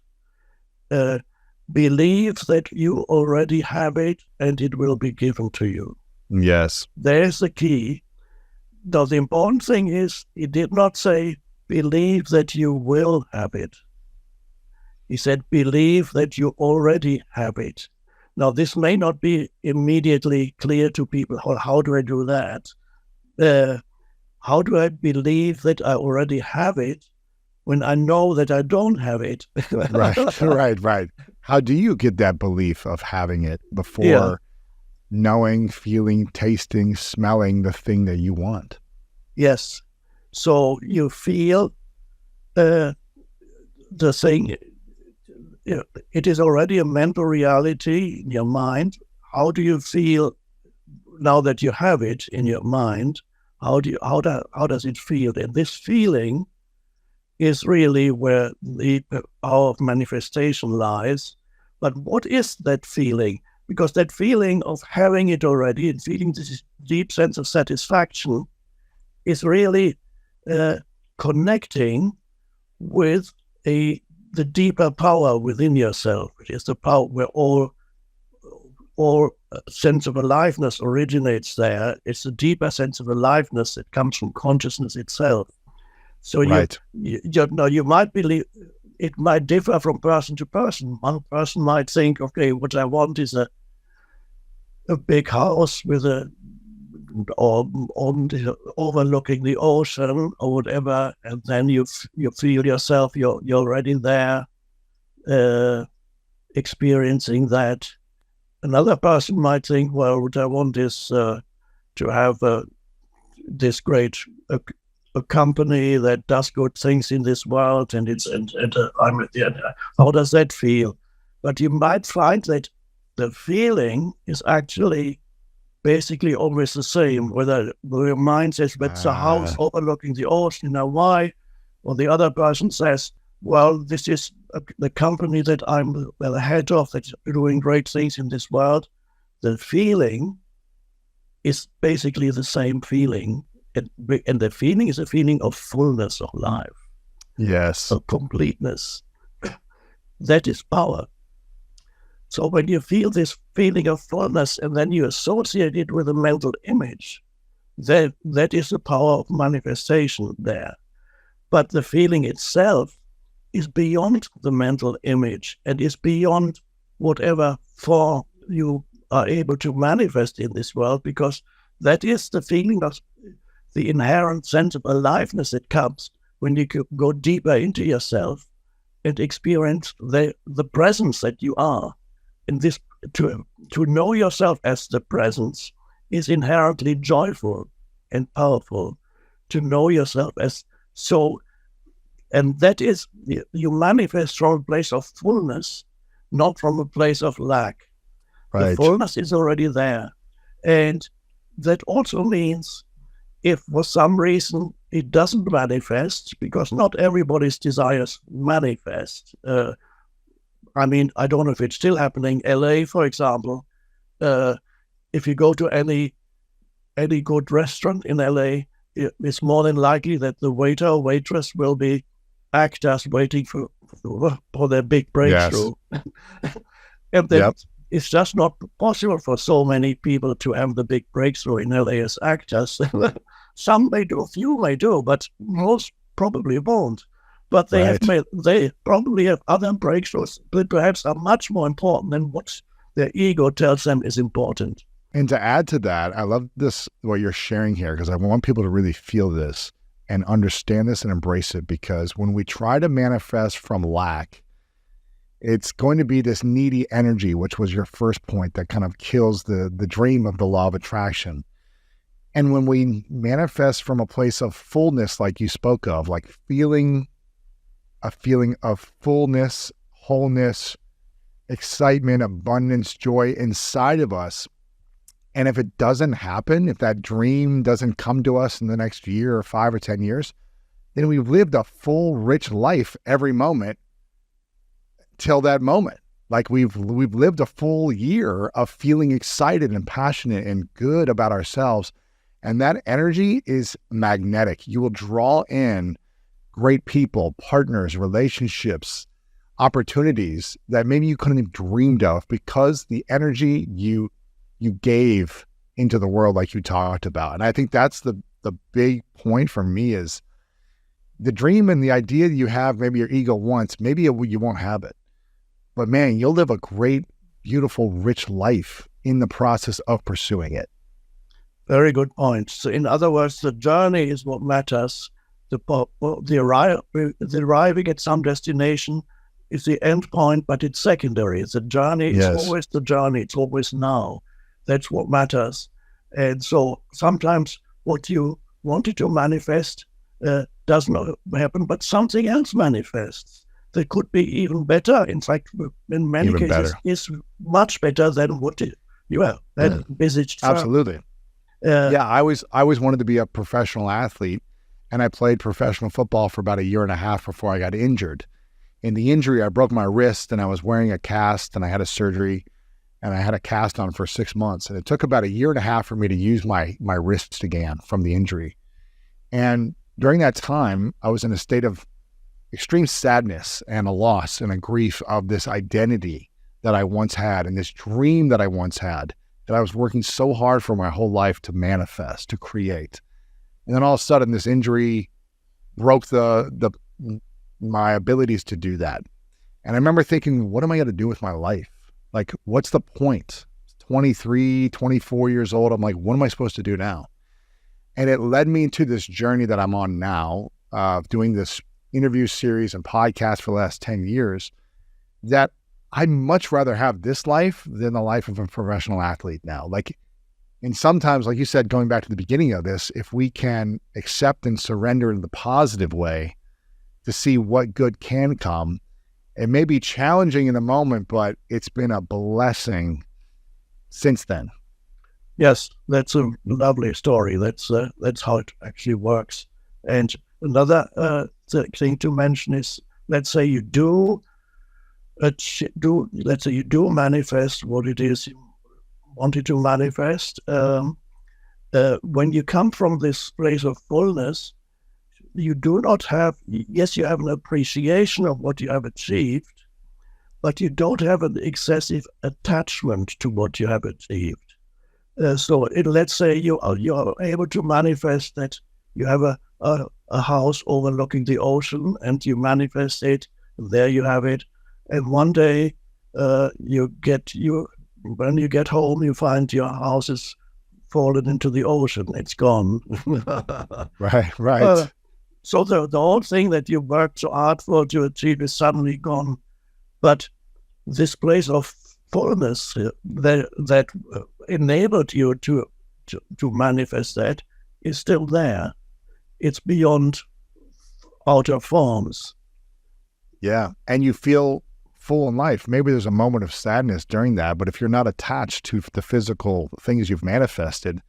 believe that you already have it and it will be given to you. Yes. There's the key. Now, the important thing is, he did not say, believe that you will have it. He said, believe that you already have it. Now, this may not be immediately clear to people. How do I do that? How do I believe that I already have it when I know that I don't have it? Right. How do you get that belief of having it before knowing, feeling, tasting, smelling the thing that you want? Yes. So you feel the thing. It is already a mental reality in your mind. How do you feel now that you have it in your mind? How does it feel? And this feeling is really where the power of manifestation lies. But what is that feeling? Because that feeling of having it already and feeling this deep sense of satisfaction is really connecting with the deeper power within yourself. It is the power where all sense of aliveness originates there. It's a deeper sense of aliveness that comes from consciousness itself. So you might believe, it might differ from person to person. One person might think, okay, what I want is a big house with overlooking the ocean or whatever, and then you feel yourself, you're already there, experiencing that. Another person might think, well, what I want is to have this great a company that does good things in this world, and I'm at the end. How does that feel? But you might find that the feeling is actually basically always the same, whether your mind says, but it's a house overlooking the ocean, why? Or the other person says, well, this is the company that I'm the head of, that's doing great things in this world. The feeling is basically the same feeling. And the feeling is a feeling of fullness of life. Yes. Of completeness. That is power. So when you feel this feeling of fullness and then you associate it with a mental image, that is the power of manifestation there. But the feeling itself is beyond the mental image and is beyond whatever form you are able to manifest in this world, because that is the feeling of the inherent sense of aliveness that comes when you go deeper into yourself and experience the presence that you are. And this, to know yourself as the presence is inherently joyful and powerful. To know yourself as so, and that is, you manifest from a place of fullness, not from a place of lack. Right. The fullness is already there. And that also means, if for some reason it doesn't manifest, because not everybody's desires manifest. I don't know if it's still happening. LA, for example, if you go to any good restaurant in LA, it's more than likely that the waiter or waitress will be actors waiting for their big breakthrough. Yes. And then it's just not possible for so many people to have the big breakthrough in LA as actors. Some may do, few may do, but most probably won't. but Right. they probably have other breakthroughs that perhaps are much more important than what their ego tells them is important. And to add to that, I love this, what you're sharing here, because I want people to really feel this and understand this and embrace it, because when we try to manifest from lack, it's going to be this needy energy, which was your first point, that kind of kills the dream of the law of attraction. And when we manifest from a place of fullness, like you spoke of, like feeling a feeling of fullness, wholeness, excitement, abundance, joy inside of us. And if it doesn't happen, if that dream doesn't come to us in the next year or 5 or 10 years, then we've lived a full, rich life every moment till that moment. Like we've lived a full year of feeling excited and passionate and good about ourselves. And that energy is magnetic. You will draw in great people, partners, relationships, opportunities that maybe you couldn't have dreamed of, because the energy you gave into the world, like you talked about. And I think that's the big point for me, is the dream and the idea that you have, maybe your ego wants, maybe you won't have it. But man, you'll live a great, beautiful, rich life in the process of pursuing it. Very good point. So in other words, the journey is what matters. The arriving at some destination is the end point, but it's secondary. The journey is always the journey. It's always now. That's what matters. And so sometimes what you wanted to manifest does not happen, but something else manifests. That could be even better. In fact, in many Even cases, better. is much better than what you had envisaged. Absolutely. Yeah, I always wanted to be a professional athlete, and I played professional football for about 1.5 years before I got injured. In the injury, I broke my wrist, and I was wearing a cast, and I had a surgery, and I had a cast on for 6 months. And it took about 1.5 years for me to use my wrist again from the injury. And during that time, I was in a state of extreme sadness and a loss and a grief of this identity that I once had, and this dream that I once had, that I was working so hard for my whole life to manifest, to create. And then all of a sudden, this injury broke my abilities to do that. And I remember thinking, what am I going to do with my life? Like, what's the point? 23, 24 years old. I'm like, what am I supposed to do now? And it led me to this journey that I'm on now, doing this interview series and podcast for the last 10 years, that I'd much rather have this life than the life of a professional athlete now. Like, and sometimes, like you said, going back to the beginning of this, if we can accept and surrender in the positive way to see what good can come, it may be challenging in the moment, but it's been a blessing since then. Yes, that's a lovely story. That's how it actually works. And another thing to mention is, let's say you do manifest what it is you wanted to manifest. When you come from this place of fullness, you do not have, yes, you have an appreciation of what you have achieved, but you don't have an excessive attachment to what you have achieved. Let's say you are able to manifest that you have a house overlooking the ocean, and you manifest it, and there you have it. And one day, when you get home, you find your house is fallen into the ocean. It's gone. Right. So the whole thing that you worked so hard for to achieve is suddenly gone. But this place of fullness that enabled you to manifest that is still there. It's beyond outer forms. Yeah. And you feel full in life. Maybe there's a moment of sadness during that, but if you're not attached to the physical things you've manifested,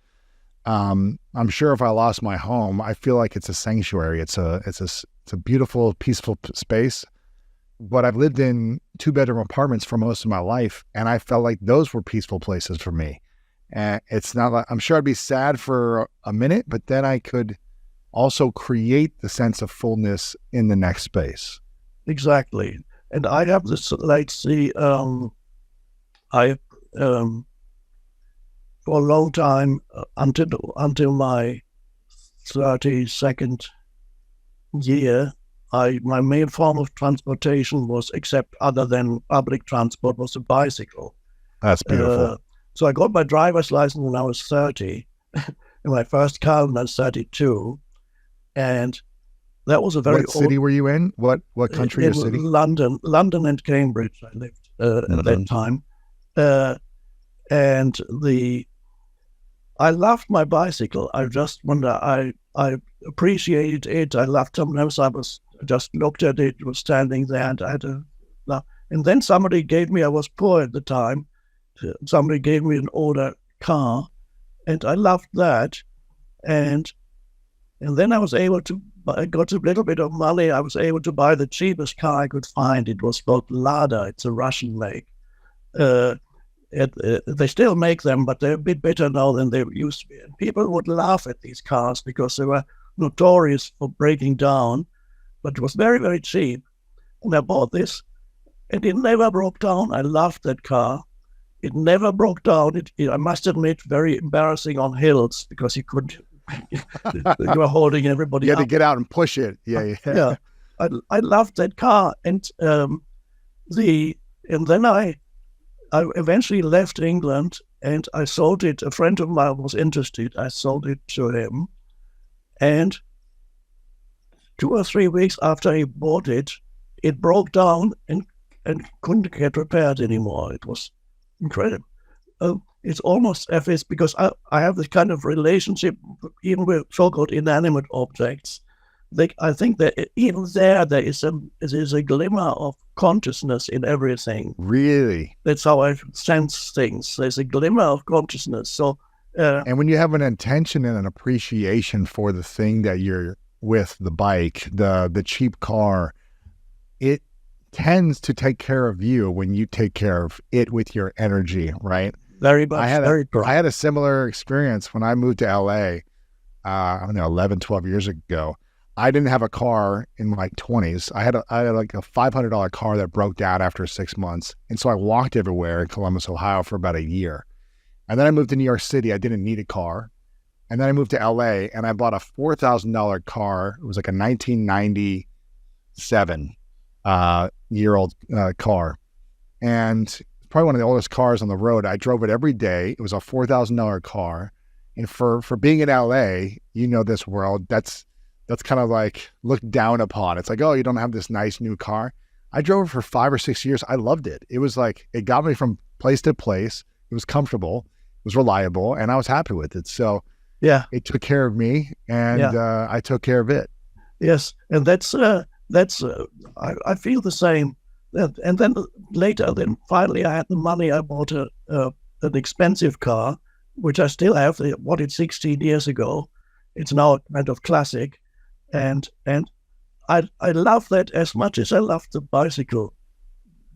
I'm sure if I lost my home, I feel like it's a sanctuary. It's a beautiful, peaceful space. But I've lived in 2-bedroom apartments for most of my life, and I felt like those were peaceful places for me. And it's not like, I'm sure I'd be sad for a minute, but then I could also create the sense of fullness in the next space. Exactly. And I have this, let's see, for a long time, until my 32nd year, my main form of transportation was, except other than public transport, was a bicycle. That's beautiful. So I got my driver's license when I was 30, and my first car when I was 32, and that was a very What city were you in? What country or in city? London and Cambridge. I lived at that time, and I loved my bicycle. I just wonder, I appreciated it. I loved sometimes I was just looked at it, was standing there, and I had a laugh. And then somebody gave me, I was poor at the time, somebody gave me an older car, and I loved that. And then I was able to, I got a little bit of money. I was able to buy the cheapest car I could find. It was called Lada. It's a Russian make. They still make them, but they're a bit better now than they used to be. And people would laugh at these cars because they were notorious for breaking down, but it was very, very cheap. And I bought this, and it never broke down. I loved that car. It never broke down. I must admit, very embarrassing on hills because you couldn't. You were holding everybody. You had up. to get out and push it. Yeah. I loved that car, and then I eventually left England, and I sold it. A friend of mine was interested. I sold it to him, and 2 or 3 weeks after he bought it, it broke down and couldn't get repaired anymore. It was incredible. It's almost effortless because I have this kind of relationship even with so-called inanimate objects. I think that even there is a glimmer of consciousness in everything. Really? That's how I sense things. There's a glimmer of consciousness. So, and when you have an intention and an appreciation for the thing that you're with, the bike, the cheap car, it tends to take care of you when you take care of it with your energy, right? Very much. I had a similar experience when I moved to LA, I don't know, 11, 12 years ago. I didn't have a car in my 20s. I had like a $500 car that broke down after 6 months. And so I walked everywhere in Columbus, Ohio for about a year. And then I moved to New York City. I didn't need a car. And then I moved to LA and I bought a $4,000 car. It was like a 1997 year old car. And it's probably one of the oldest cars on the road. I drove it every day. It was a $4,000 car. And for being in LA, you know, this world, that's kind of like looked down upon. It's like, oh, you don't have this nice new car. I drove it for 5 or 6 years. I loved it. It was like, it got me from place to place. It was comfortable. It was reliable. And I was happy with it. So yeah, it took care of me and I took care of it. Yes. And I feel the same. And then later, finally I had the money. I bought an expensive car, which I still have. I bought it 16 years ago. It's now a kind of classic. And I love that as much as I loved the bicycle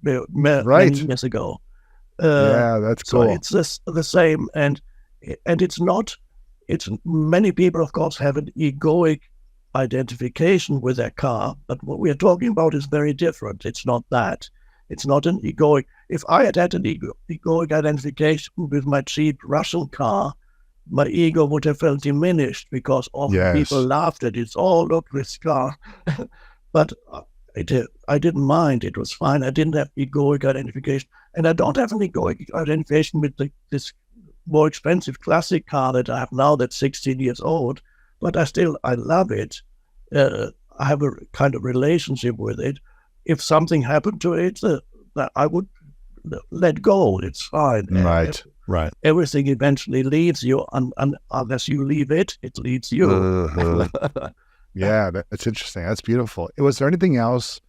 many years ago. Yeah, that's cool. So it's the same, and it's not. It's many people, of course, have an egoic identification with their car, but what we are talking about is very different. It's not that. It's not an egoic. If I had an egoic identification with my cheap Russian car, my ego would have felt diminished because often people laughed at it. Oh, look, this car. But I didn't mind. It was fine. I didn't have egoic identification. And I don't have an egoic identification with this more expensive classic car that I have now that's 16 years old. But I love it. I have a kind of relationship with it. If something happened to it, that I would let go. It's fine. Right. Everything eventually leaves you, and unless you leave it, it leaves you. Yeah, that's interesting. That's beautiful. Was there anything else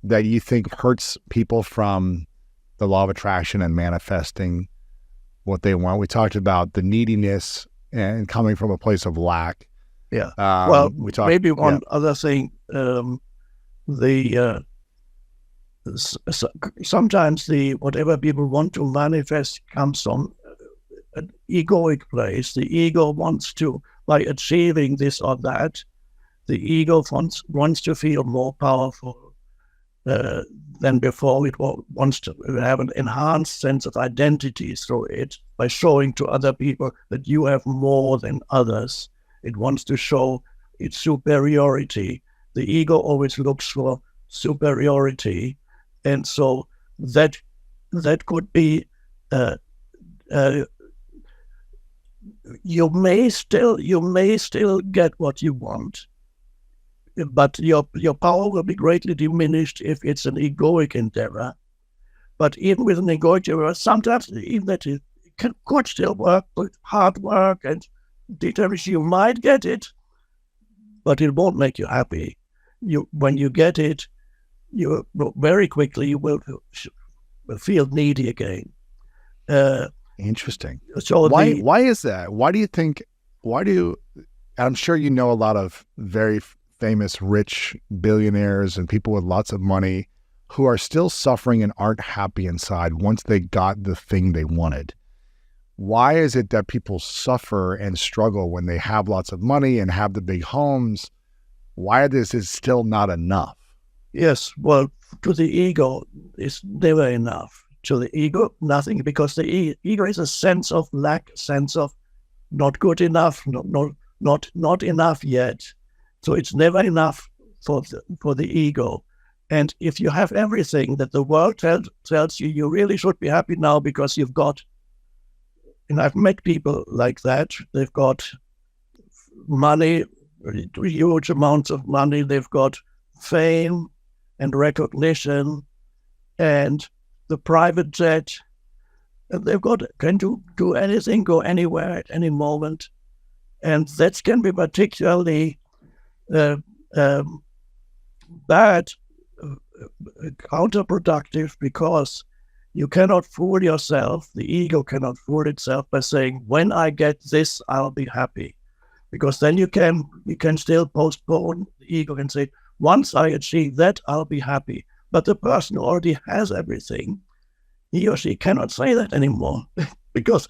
that you think hurts people from the law of attraction and manifesting what they want? We talked about the neediness and coming from a place of lack. Yeah. Maybe one other thing. Sometimes whatever people want to manifest comes from an egoic place. The ego wants to, by achieving this or that, the ego wants to feel more powerful than before. It wants to have an enhanced sense of identity through it by showing to other people that you have more than others. It wants to show its superiority. The ego always looks for superiority, and so that could be you may still get what you want, but your power will be greatly diminished if it's an egoic endeavor. But even with an egoic endeavor, sometimes even that it could still work with hard work and determination. You might get it, but it won't make you happy. When you get it, you very quickly you will feel needy again. Interesting. So why is that? I'm sure you know a lot of very famous rich billionaires and people with lots of money who are still suffering and aren't happy inside once they got the thing they wanted. Why is it that people suffer and struggle when they have lots of money and have the big homes? Why is it still not enough? Yes, well, to the ego, it's never enough. To the ego, nothing, because the ego is a sense of lack, sense of not good enough, not enough yet. So it's never enough for the ego. And if you have everything that the world tells you, you really should be happy now because you've got, and I've met people like that, they've got money, huge amounts of money, they've got fame and recognition and the private jet, and they've got, can do anything, go anywhere at any moment. And that can be particularly bad, counterproductive, because you cannot fool yourself. The ego cannot fool itself by saying, when I get this, I'll be happy. Because then you can still postpone. The ego can say, once I achieve that, I'll be happy. But the person who already has everything, he or she cannot say that anymore because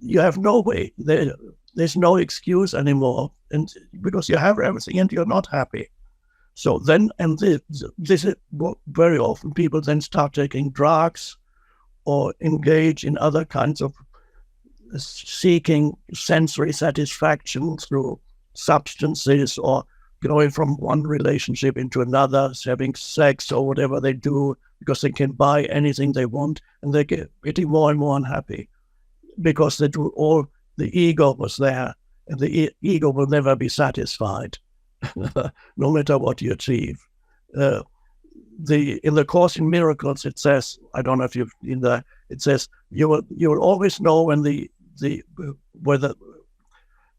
you have no way. There's no excuse anymore, and because you have everything and you're not happy. So then, and this is very often people then start taking drugs or engage in other kinds of seeking sensory satisfaction through substances, or going from one relationship into another, having sex or whatever they do, because they can buy anything they want, and they get getting more and more unhappy because they do all. The ego was there, and the ego will never be satisfied, no matter what you achieve. In the Course in Miracles, it says, I don't know if you've in there, it says you will always know when whether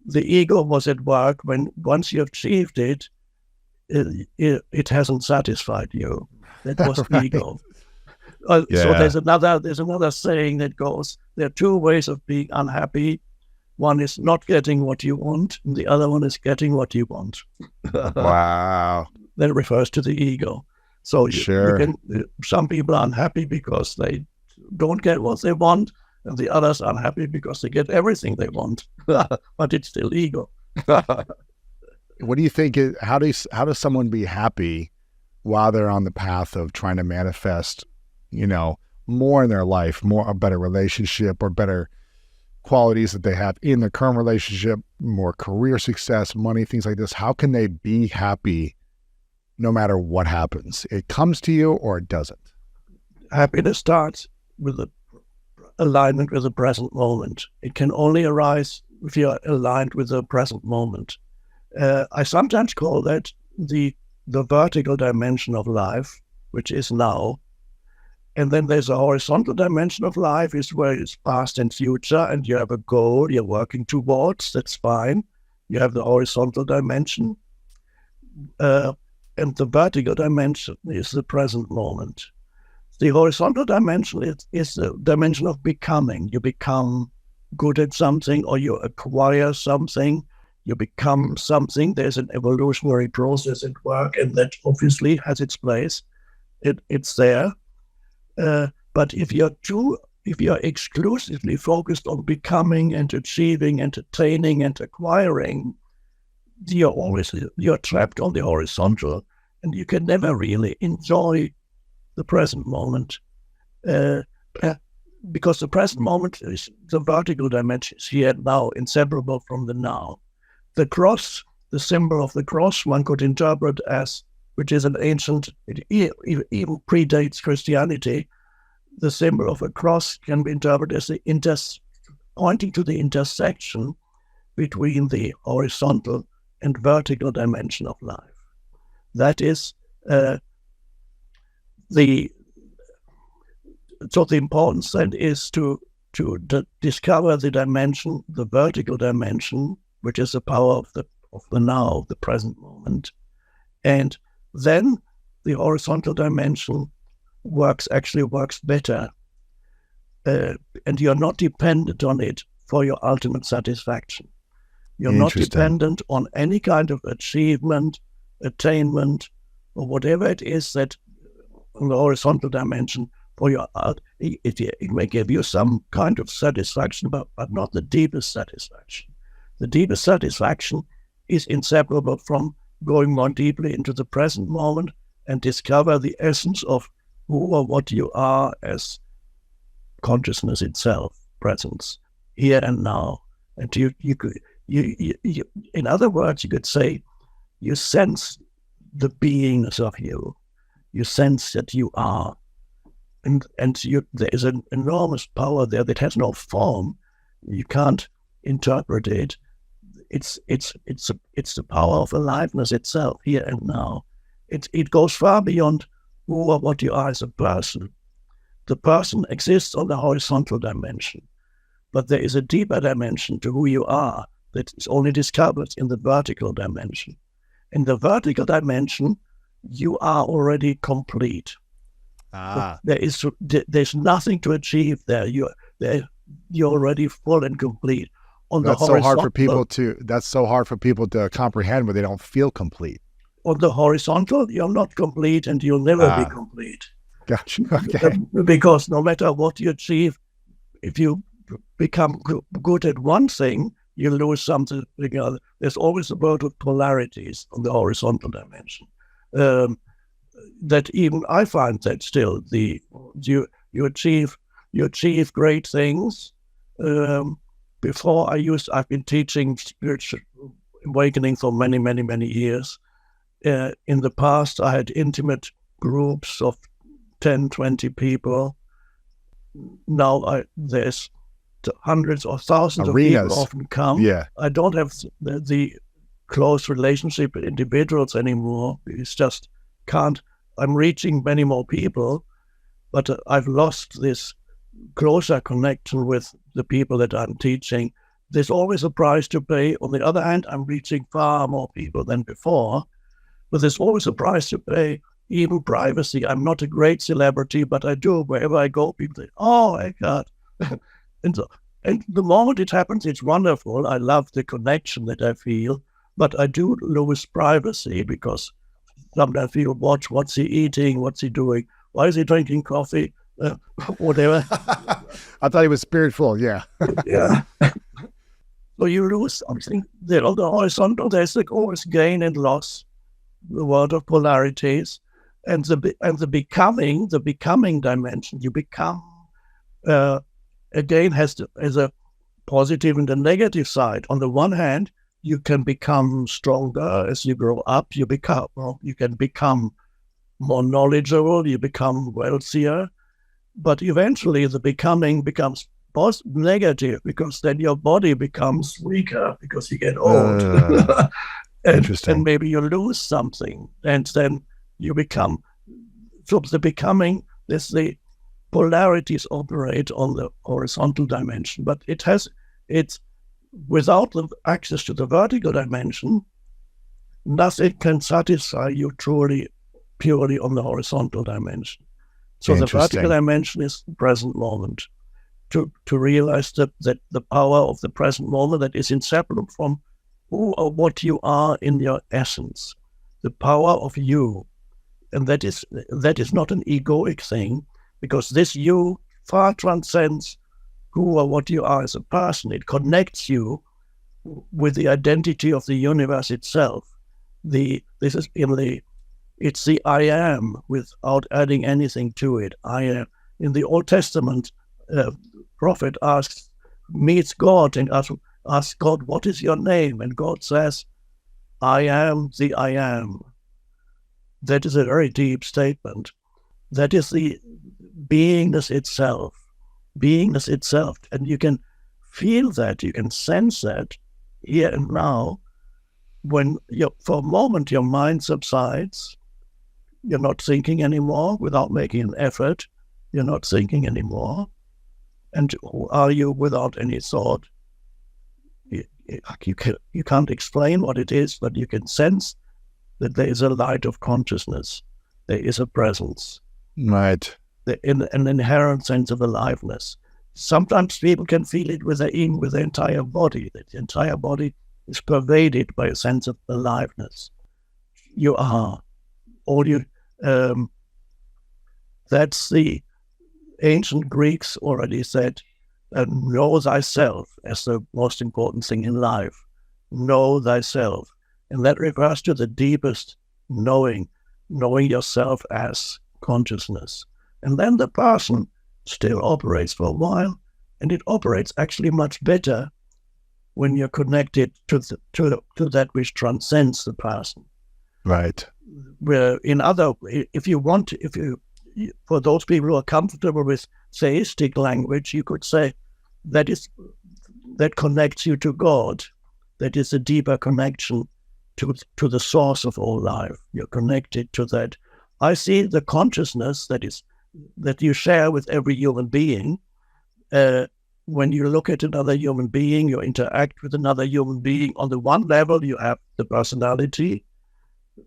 the ego was at work when once you achieved it, it hasn't satisfied you. That was Right. ego. Yeah. So there's another saying that goes, there are two ways of being unhappy. One is not getting what you want, and the other one is getting what you want. Wow. That refers to the ego. So Sure. some people are unhappy because they don't get what they want, and the others are unhappy because they get everything they want. But it's still ego. What do you think? How does someone be happy while they're on the path of trying to manifest, more in their life, a better relationship or better qualities that they have in their current relationship, more career success, money, things like this? How can they be happy no matter what happens? It comes to you or it doesn't? Happiness starts with the alignment with the present moment. It can only arise if you're aligned with the present moment. I sometimes call that the vertical dimension of life, which is now. And then there's a horizontal dimension of life, is where it's past and future, and you have a goal you're working towards. That's fine. You have the horizontal dimension. And the vertical dimension is the present moment. The horizontal dimension is the dimension of becoming. You become good at something, or you acquire something. You become something. There's an evolutionary process at work, and that obviously has its place. It's there. But if you're exclusively focused on becoming and achieving and attaining and acquiring, you're trapped on the horizontal, and you can never really enjoy the present moment, because the present moment is the vertical dimension is here now, inseparable from the now. The the symbol of the cross one could interpret as, which is an ancient, it even predates Christianity. The symbol of a cross can be interpreted as pointing to the intersection between the horizontal and vertical dimension of life. That is the importance then is to discover the dimension, the vertical dimension, which is the power of the now, the present moment, and then the horizontal dimension works better, and you're not dependent on it for your ultimate satisfaction. You're not dependent on any kind of achievement, attainment, or whatever it is that on the horizontal dimension for your art. It may give you some kind of satisfaction, but not the deepest satisfaction. The deepest satisfaction is inseparable from going more deeply into the present moment and discover the essence of who or what you are as consciousness itself, presence, here and now. And you in other words, you could say, you sense the beingness of you. You sense that you are, and there is an enormous power there that has no form. You can't interpret it. It's the power of aliveness itself, here and now. It goes far beyond who or what you are as a person. The person exists on the horizontal dimension, but there is a deeper dimension to who you are that is only discovered in the vertical dimension. In the vertical dimension, you are already complete. There's nothing to achieve there. You're already full and complete. That's so hard for people to comprehend when they don't feel complete. On the horizontal, you're not complete, and you'll never be complete. Gotcha. Okay. Because no matter what you achieve, if you become good at one thing, you lose something. There's always a world of polarities on the horizontal dimension. That even I find that still you achieve great things. Before I've been teaching spiritual awakening for many, many, many years. In the past, I had intimate groups of 10, 20 people. Now there's hundreds or thousands Arenas. of people often come. Yeah. I don't have the close relationship with individuals anymore. It's just can't. I'm reaching many more people, but I've lost this closer connection with the people that I'm teaching. There's always a price to pay. On the other hand, I'm reaching far more people than before, but there's always a price to pay, even privacy. I'm not a great celebrity, but I do. Wherever I go, people say, "Oh, Eckhart." And the moment it happens, it's wonderful. I love the connection that I feel, but I do lose privacy because sometimes people watch, what's he eating, what's he doing, why is he drinking coffee, whatever. I thought he was spirit-full, yeah. Yeah. So you lose something. There on the horizontal, there's always gain and loss, the world of polarities, and the becoming dimension. You become again has a positive and a negative side. On the one hand, you can become stronger as you grow up. You can become more knowledgeable. You become wealthier, but eventually the becoming becomes negative because then your body becomes weaker because you get old. And maybe you lose something, and then you become. So the becoming, the polarities operate on the horizontal dimension, but it's without the access to the vertical dimension, nothing can satisfy you purely on the horizontal dimension. So the vertical dimension is the present moment. To realize that the power of the present moment that is inseparable from who or what you are in your essence, the power of you, and that is not an egoic thing, because this you far transcends who or what you are as a person. It connects you with the identity of the universe itself. It's the I am without adding anything to it. I am. In the Old Testament, prophet meets God and asks God, "What is your name?" And God says, I am the I am. That is a very deep statement. That is the beingness itself. Beingness itself. And you can feel that, you can sense that here and now. When for a moment your mind subsides, you're not thinking anymore without making an effort. You're not thinking anymore. And who are you without any thought? You can't explain what it is, but you can sense that there is a light of consciousness. There is a presence. Right. An inherent sense of aliveness. Sometimes people can feel it with the entire body, that the entire body is pervaded by a sense of aliveness. You are. All you, that's the ancient Greeks already said, know thyself as the most important thing in life. Know thyself. And that refers to the deepest knowing yourself as consciousness. And then the person still operates for a while, and it operates actually much better when you're connected to that which transcends the person. Right. Where for those people who are comfortable with theistic language, you could say that connects you to God. That is a deeper connection to the source of all life. You're connected to that. I see the consciousness that you share with every human being. When you look at another human being, you interact with another human being. On the one level, you have the personality,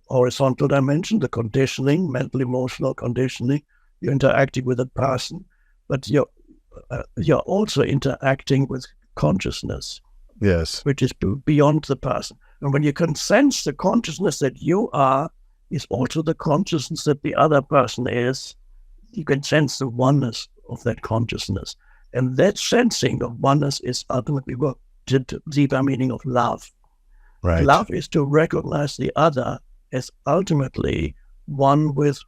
horizontal dimension, the conditioning, mental, emotional conditioning. You're interacting with a person, but you're also interacting with consciousness. Yes. Which is beyond the person. And when you can sense the consciousness that you are is also the consciousness that the other person is, you can sense the oneness of that consciousness. And that sensing of oneness is ultimately what the deeper meaning of love. Right. Love is to recognize the other as ultimately one with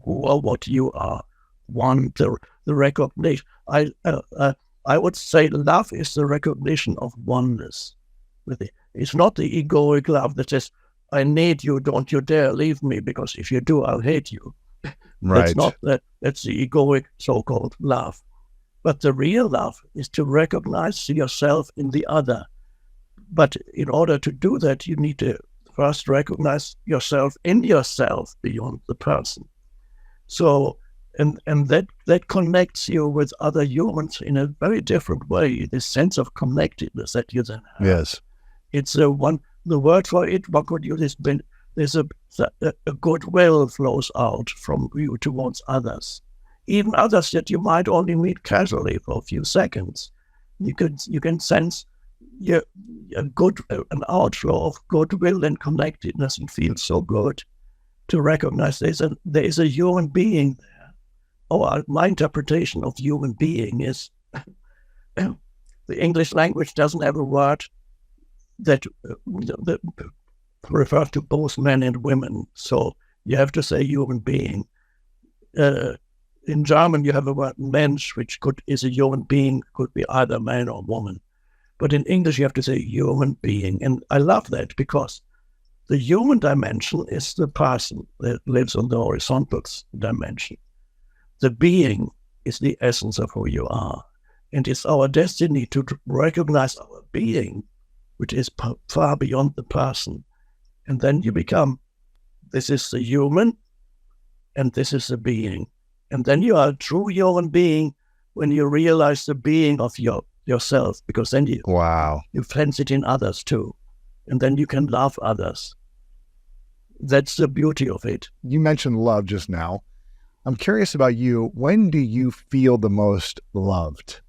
what you are. One, the recognition. I would say love is the recognition of oneness. It's not the egoic love that says, I need you, don't you dare leave me, because if you do, I'll hate you. Right. That's not that. That's the egoic so-called love. But the real love is to recognize yourself in the other. But in order to do that, you need to first recognize yourself in yourself beyond the person. So, and that connects you with other humans in a very different way. This sense of connectedness that you then have. Yes. It's the word for it, one could use this, there's a goodwill flows out from you towards others. Even others that you might only meet casually for a few seconds. You can sense an outflow of goodwill and connectedness, and feel so good to recognize there is a human being there. My interpretation of human being is the English language doesn't have a word that refers to both men and women. So you have to say human being. In German, you have a word Mensch, which is a human being, could be either man or woman. But in English, you have to say human being. And I love that because the human dimension is the person that lives on the horizontal dimension. The being is the essence of who you are. And it's our destiny to recognize our being, which is far beyond the person. And then you become, this is the human, and this is the being. And then you are a true human being when you realize the being of yourself, because then you sense it in others too. And then you can love others. That's the beauty of it. You mentioned love just now. I'm curious about you. When do you feel the most loved?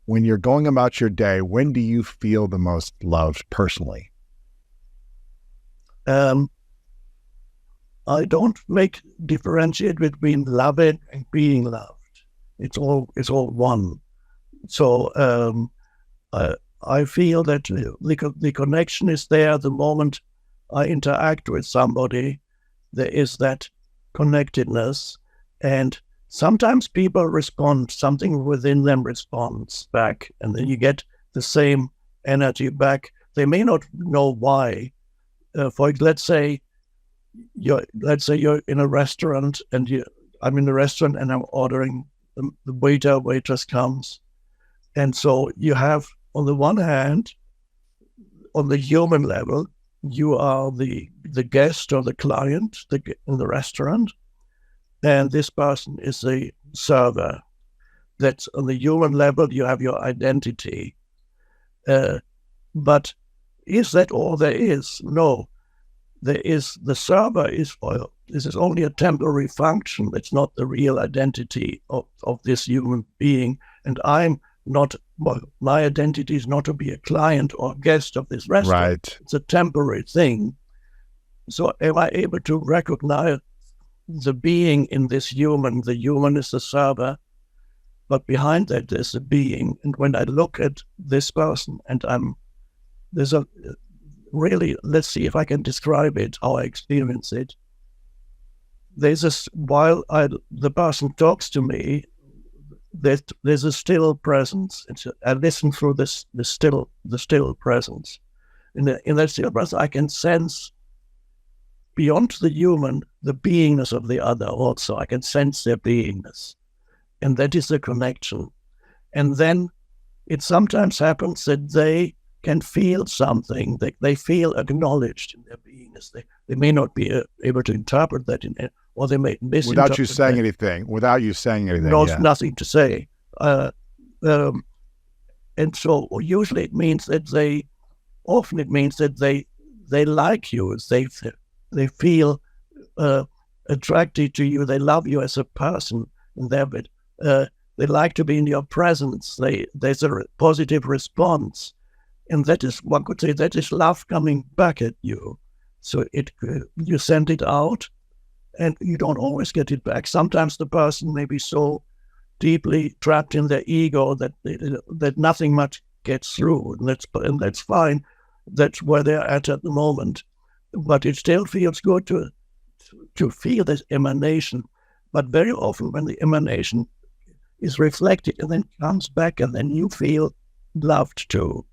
When you're going about your day, when do you feel the most loved personally? I don't differentiate between loving and being loved. It's all one. So I feel that the connection is there the moment I interact with somebody. There is that connectedness, and sometimes people respond, something within them responds back, and then you get the same energy back. They may not know why, let's say you're in a restaurant and I'm in a restaurant and I'm ordering. The waitress comes, and so you have, on the one hand, on the human level, you are the guest or the client in the restaurant, and this person is the server. That's on the human level. You have your identity, but is that all there is? No, there is. The server is. Well, this is only a temporary function. It's not the real identity of this human being, and I'm not. Well, my identity is not to be a client or guest of this restaurant. Right. It's a temporary thing. So am I able to recognize the being in this human? The human is the server, but behind that there's a being. And when I look at this person and there's a really, let's see if I can describe it, how I experience it. There's this, while the person talks to me, there's a still presence. I listen through the still presence. In that still presence, I can sense beyond the human the beingness of the other. Also, I can sense their beingness, and that is the connection. And then it sometimes happens that they can feel something. They feel acknowledged in their beingness. They may not be able to interpret that or they may misinterpret without you saying that. anything. Without you saying anything. No, Yeah. nothing to say. And so usually it means that they like you. They feel attracted to you. They love you as a person. And they like to be in your presence. There's a positive response. And that is, one could say, that is love coming back at you. So you send it out, and you don't always get it back. Sometimes the person may be so deeply trapped in their ego that nothing much gets through, and that's fine. That's where they're at the moment. But it still feels good to feel this emanation. But very often, when the emanation is reflected and then comes back, and then you feel loved too.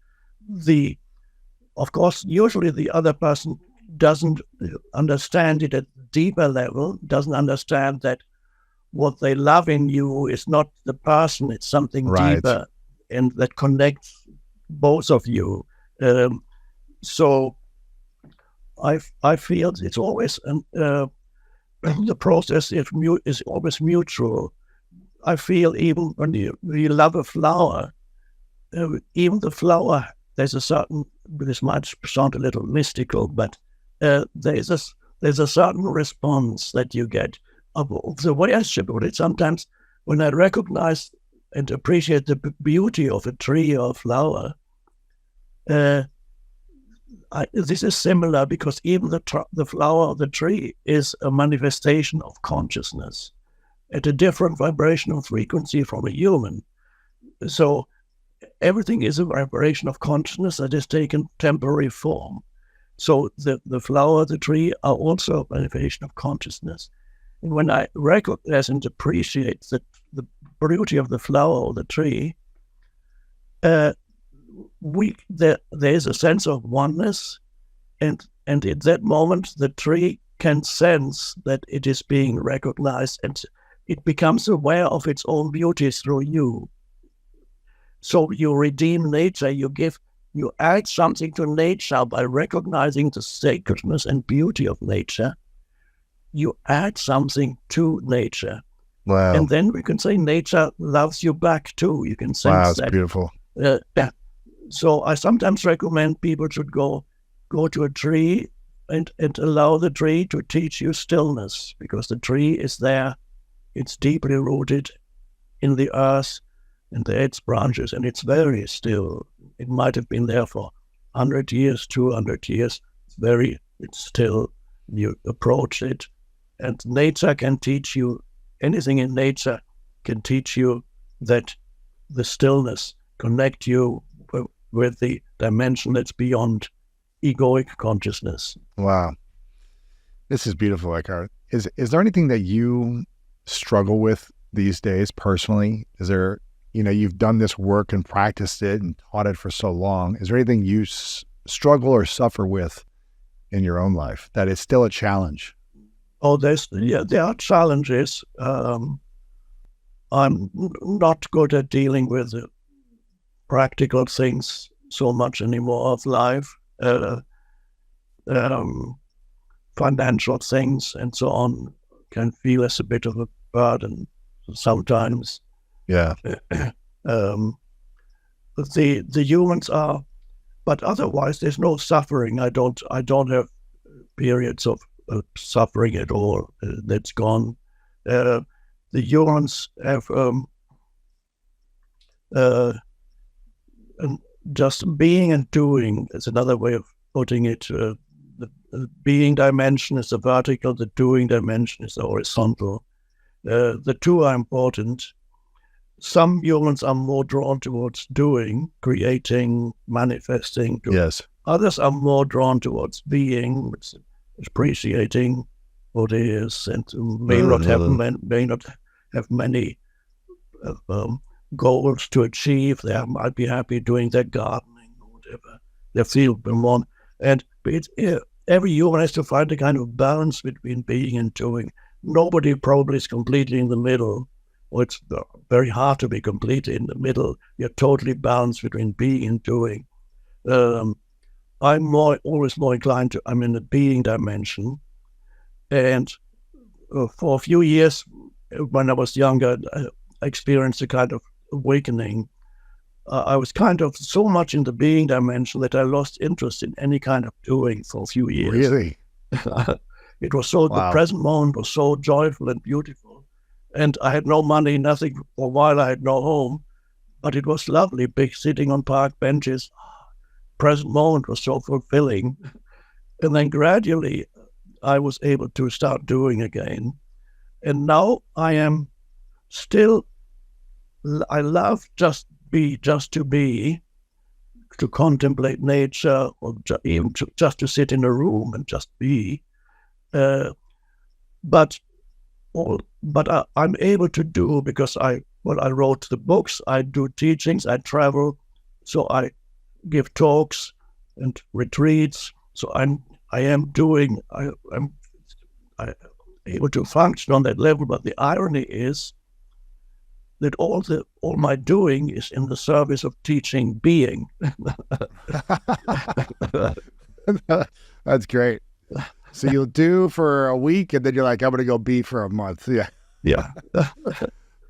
Of course, usually the other person doesn't understand it at a deeper level, doesn't understand that what they love in you is not the person, it's something Right. deeper, and that connects both of you. So I feel it's always, the process is always mutual. I feel even when you love a flower, even the flower, there's a certain, this might sound a little mystical, but there's a certain response that you get. The way I should put it, sometimes when I recognize and appreciate the beauty of a tree or a flower, this is similar, because even the flower of the tree is a manifestation of consciousness at a different vibrational frequency from a human. So everything is a vibration of consciousness that has taken temporary form. So the flower, the tree are also a manifestation of consciousness. And when I recognize and appreciate the beauty of the flower or the tree, there is a sense of oneness, and at that moment the tree can sense that it is being recognized, and it becomes aware of its own beauty through you. So you redeem nature, you add something to nature by recognizing the sacredness and beauty of nature. You add something to nature. Wow. And then we can say nature loves you back too. You can sense Wow, that's that. beautiful. So I sometimes recommend people should go to a tree and allow the tree to teach you stillness, because the tree is there. It's deeply rooted in the earth and its branches, and it's very still. It might have been there for 100 years, 200 years. It's still. You approach it, and nature can teach you, anything in nature can teach you that the stillness, connect you with the dimension that's beyond egoic consciousness. Wow. This is beautiful, Eckhart. Is there anything that you struggle with these days personally? Is there, you've done this work and practiced it and taught it for so long. Is there anything you struggle or suffer with in your own life, that is still a challenge? Oh, there are challenges. I'm not good at dealing with practical things so much anymore of life, financial things and so on can feel as a bit of a burden sometimes. Yeah. But the humans are, but otherwise there's no suffering. I don't have periods of suffering at all. That's gone. The humans have and just being and doing is another way of putting it. The being dimension is the vertical, the doing dimension is the horizontal. The two are important. Some humans are more drawn towards doing, creating, manifesting. Yes. Others are more drawn towards being, appreciating what is, and may not have many goals to achieve. They might be happy doing their gardening or whatever they feel they want. And every human has to find a kind of balance between being and doing. Nobody probably is completely in the middle, or it's very hard to be completely in the middle. You're totally balanced between being and doing. I'm always more inclined to, I'm in the being dimension. And for a few years, when I was younger, I experienced a kind of awakening. I was kind of so much in the being dimension that I lost interest in any kind of doing for a few years. Really? It was so, the present moment was so joyful and beautiful. And I had no money, nothing. For a while I had no home, but it was lovely, sitting on park benches. Present moment was so fulfilling. And then gradually I was able to start doing again. And now I am still, I love just to be, to contemplate nature, or even just to sit in a room and just be. But I'm able to do, because I wrote the books, I do teachings, I travel, so I give talks and retreats. So I'm able to function on that level. But the irony is that all my doing is in the service of teaching being. That's great. So you'll do for a week, and then you're like, I'm going to go be for a month. Yeah. Yeah.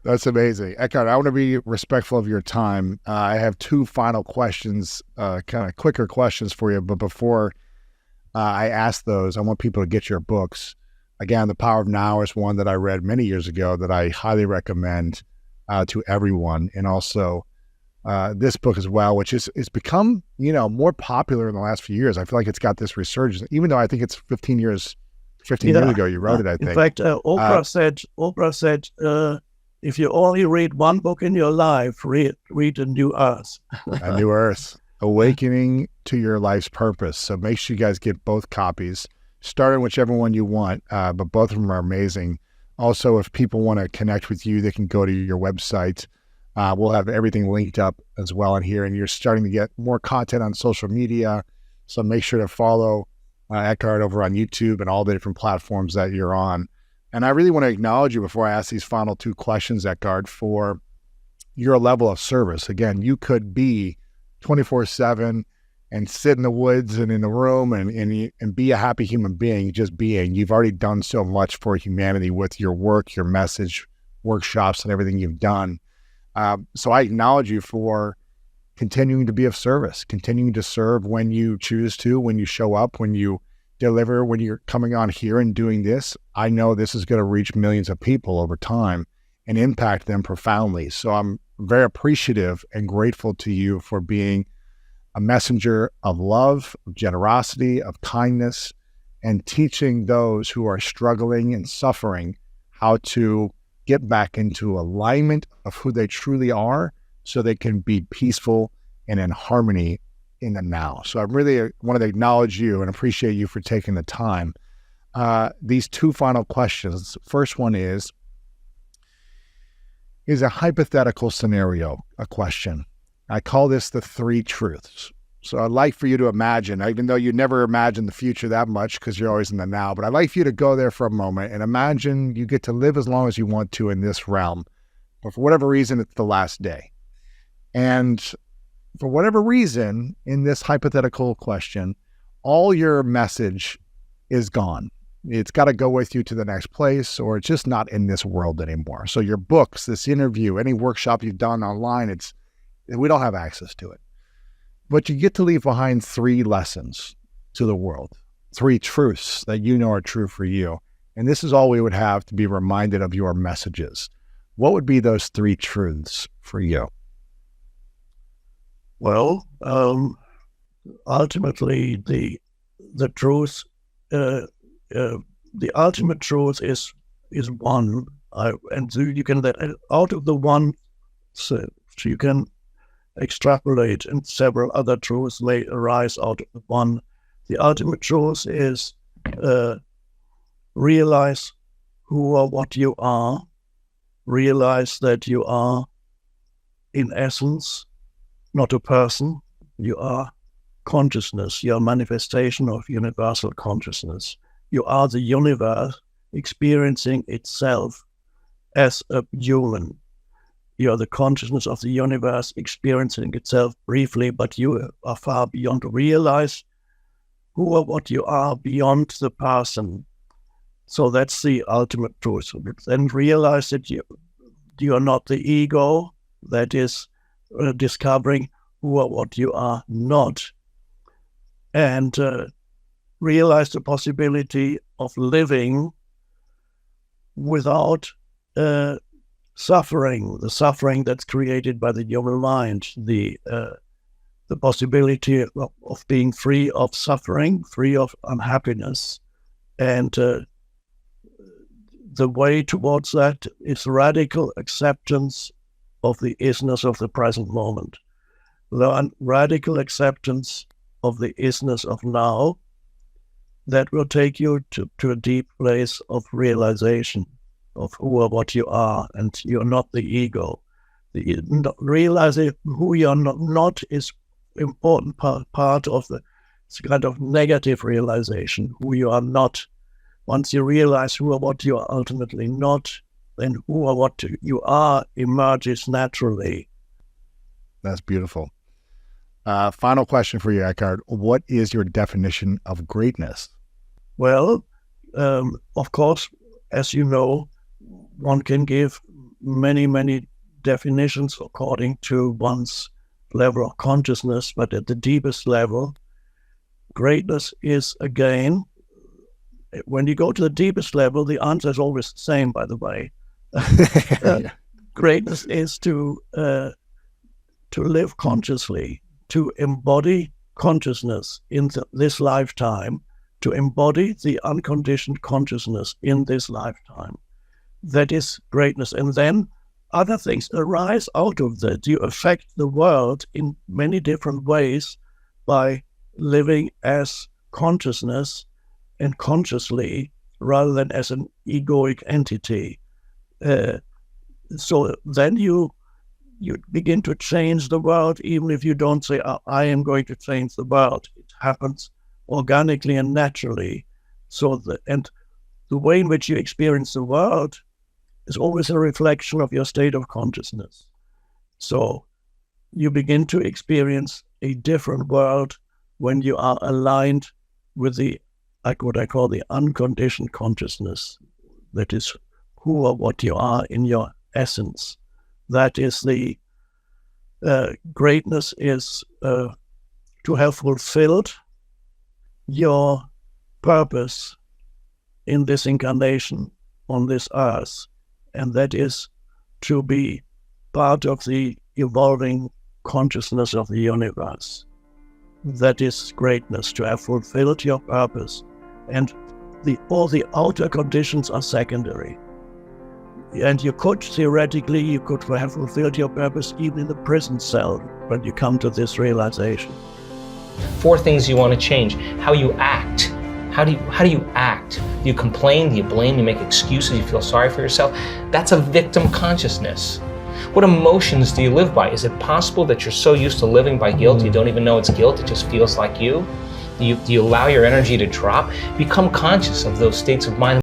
That's amazing. Eckhart, I want to be respectful of your time. I have two final questions, kind of quicker questions for you. But before I ask those, I want people to get your books. Again, The Power of Now is one that I read many years ago that I highly recommend to everyone. And also this book as well, which is become, more popular in the last few years. I feel like it's got this resurgence, even though I think it's 15 years ago you wrote it, I think. In fact, Oprah said, if you only read one book in your life, read A New Earth. A New Earth, Awakening to Your Life's Purpose. So make sure you guys get both copies. Start on whichever one you want, but both of them are amazing. Also, if people want to connect with you, they can go to your website. We'll have everything linked up as well in here, and you're starting to get more content on social media. So make sure to follow Eckhart over on YouTube and all the different platforms that you're on. And I really want to acknowledge you before I ask these final two questions, Eckhart, for your level of service. Again, you could be 24/7 and sit in the woods and in the room and be a happy human being, just being. You've already done so much for humanity with your work, your message, workshops, and everything you've done. So I acknowledge you for continuing to be of service, continuing to serve when you choose to, when you show up, when you deliver, when you're coming on here and doing this. I know this is going to reach millions of people over time and impact them profoundly. So I'm very appreciative and grateful to you for being a messenger of love, of generosity, of kindness, and teaching those who are struggling and suffering how to get back into alignment of who they truly are so they can be peaceful and in harmony in the now. So I really want to acknowledge you and appreciate you for taking the time. These two final questions. First one is a hypothetical scenario, a question. I call this the three truths. So I'd like for you to imagine, even though you never imagine the future that much because you're always in the now, but I'd like for you to go there for a moment and imagine you get to live as long as you want to in this realm. But for whatever reason, it's the last day. And for whatever reason, in this hypothetical question, all your message is gone. It's got to go with you to the next place, or it's just not in this world anymore. So your books, this interview, any workshop you've done online, we don't have access to it. But you get to leave behind 3 lessons to the world, 3 truths that you know are true for you. And this is all we would have to be reminded of your messages. What would be those 3 truths for you? Well, ultimately, the truth, the ultimate truth is one, and so you can out of the one, so you can extrapolate, and several other truths may arise out of the one. The ultimate truth is realize who or what you are. Realize that you are, in essence, not a person. You are consciousness. You are a manifestation of universal consciousness. You are the universe experiencing itself as a human. You are the consciousness of the universe experiencing itself briefly, but you are far beyond. Realize who or what you are beyond the person. So that's the ultimate truth. Then realize that you are not the ego, that is discovering who or what you are not. And realize the possibility of living without suffering, the suffering that's created by the human mind, the possibility of being free of suffering, free of unhappiness. And the way towards that is radical acceptance of the isness of the present moment. The radical acceptance of the isness of now, that will take you to a deep place of realization of who or what you are, and you're not the ego. Realizing who you're not is important part of it's kind of negative realization, who you are not. Once you realize who or what you are ultimately not, then who or what you are emerges naturally. That's beautiful. Final question for you, Eckhart. What is your definition of greatness? Well, of course, as you know, one can give many, many definitions according to one's level of consciousness, but at the deepest level, greatness is, again, when you go to the deepest level, the answer is always the same, by the way. Greatness is to live consciously, to embody consciousness in this lifetime, to embody the unconditioned consciousness in this lifetime. That is greatness. And then other things arise out of that. You affect the world in many different ways by living as consciousness and consciously rather than as an egoic entity. So then you begin to change the world, even if you don't say, I am going to change the world. It happens organically and naturally. And the way in which you experience the world is always a reflection of your state of consciousness. So you begin to experience a different world when you are aligned with what I call the unconditioned consciousness. That is who or what you are in your essence. That is the greatness is to have fulfilled your purpose in this incarnation on this earth, and that is to be part of the evolving consciousness of the universe. That is greatness, to have fulfilled your purpose, and all the outer conditions are secondary. And you could have fulfilled your purpose even in the prison cell when you come to this realization. 4 things you want to change: how you act. How do you act? Do you complain? Do you blame? Do you make excuses? Do you feel sorry for yourself? That's a victim consciousness. What emotions do you live by? Is it possible that you're so used to living by guilt you don't even know it's guilt, it just feels like you? Do you allow your energy to drop? Become conscious of those states of mind.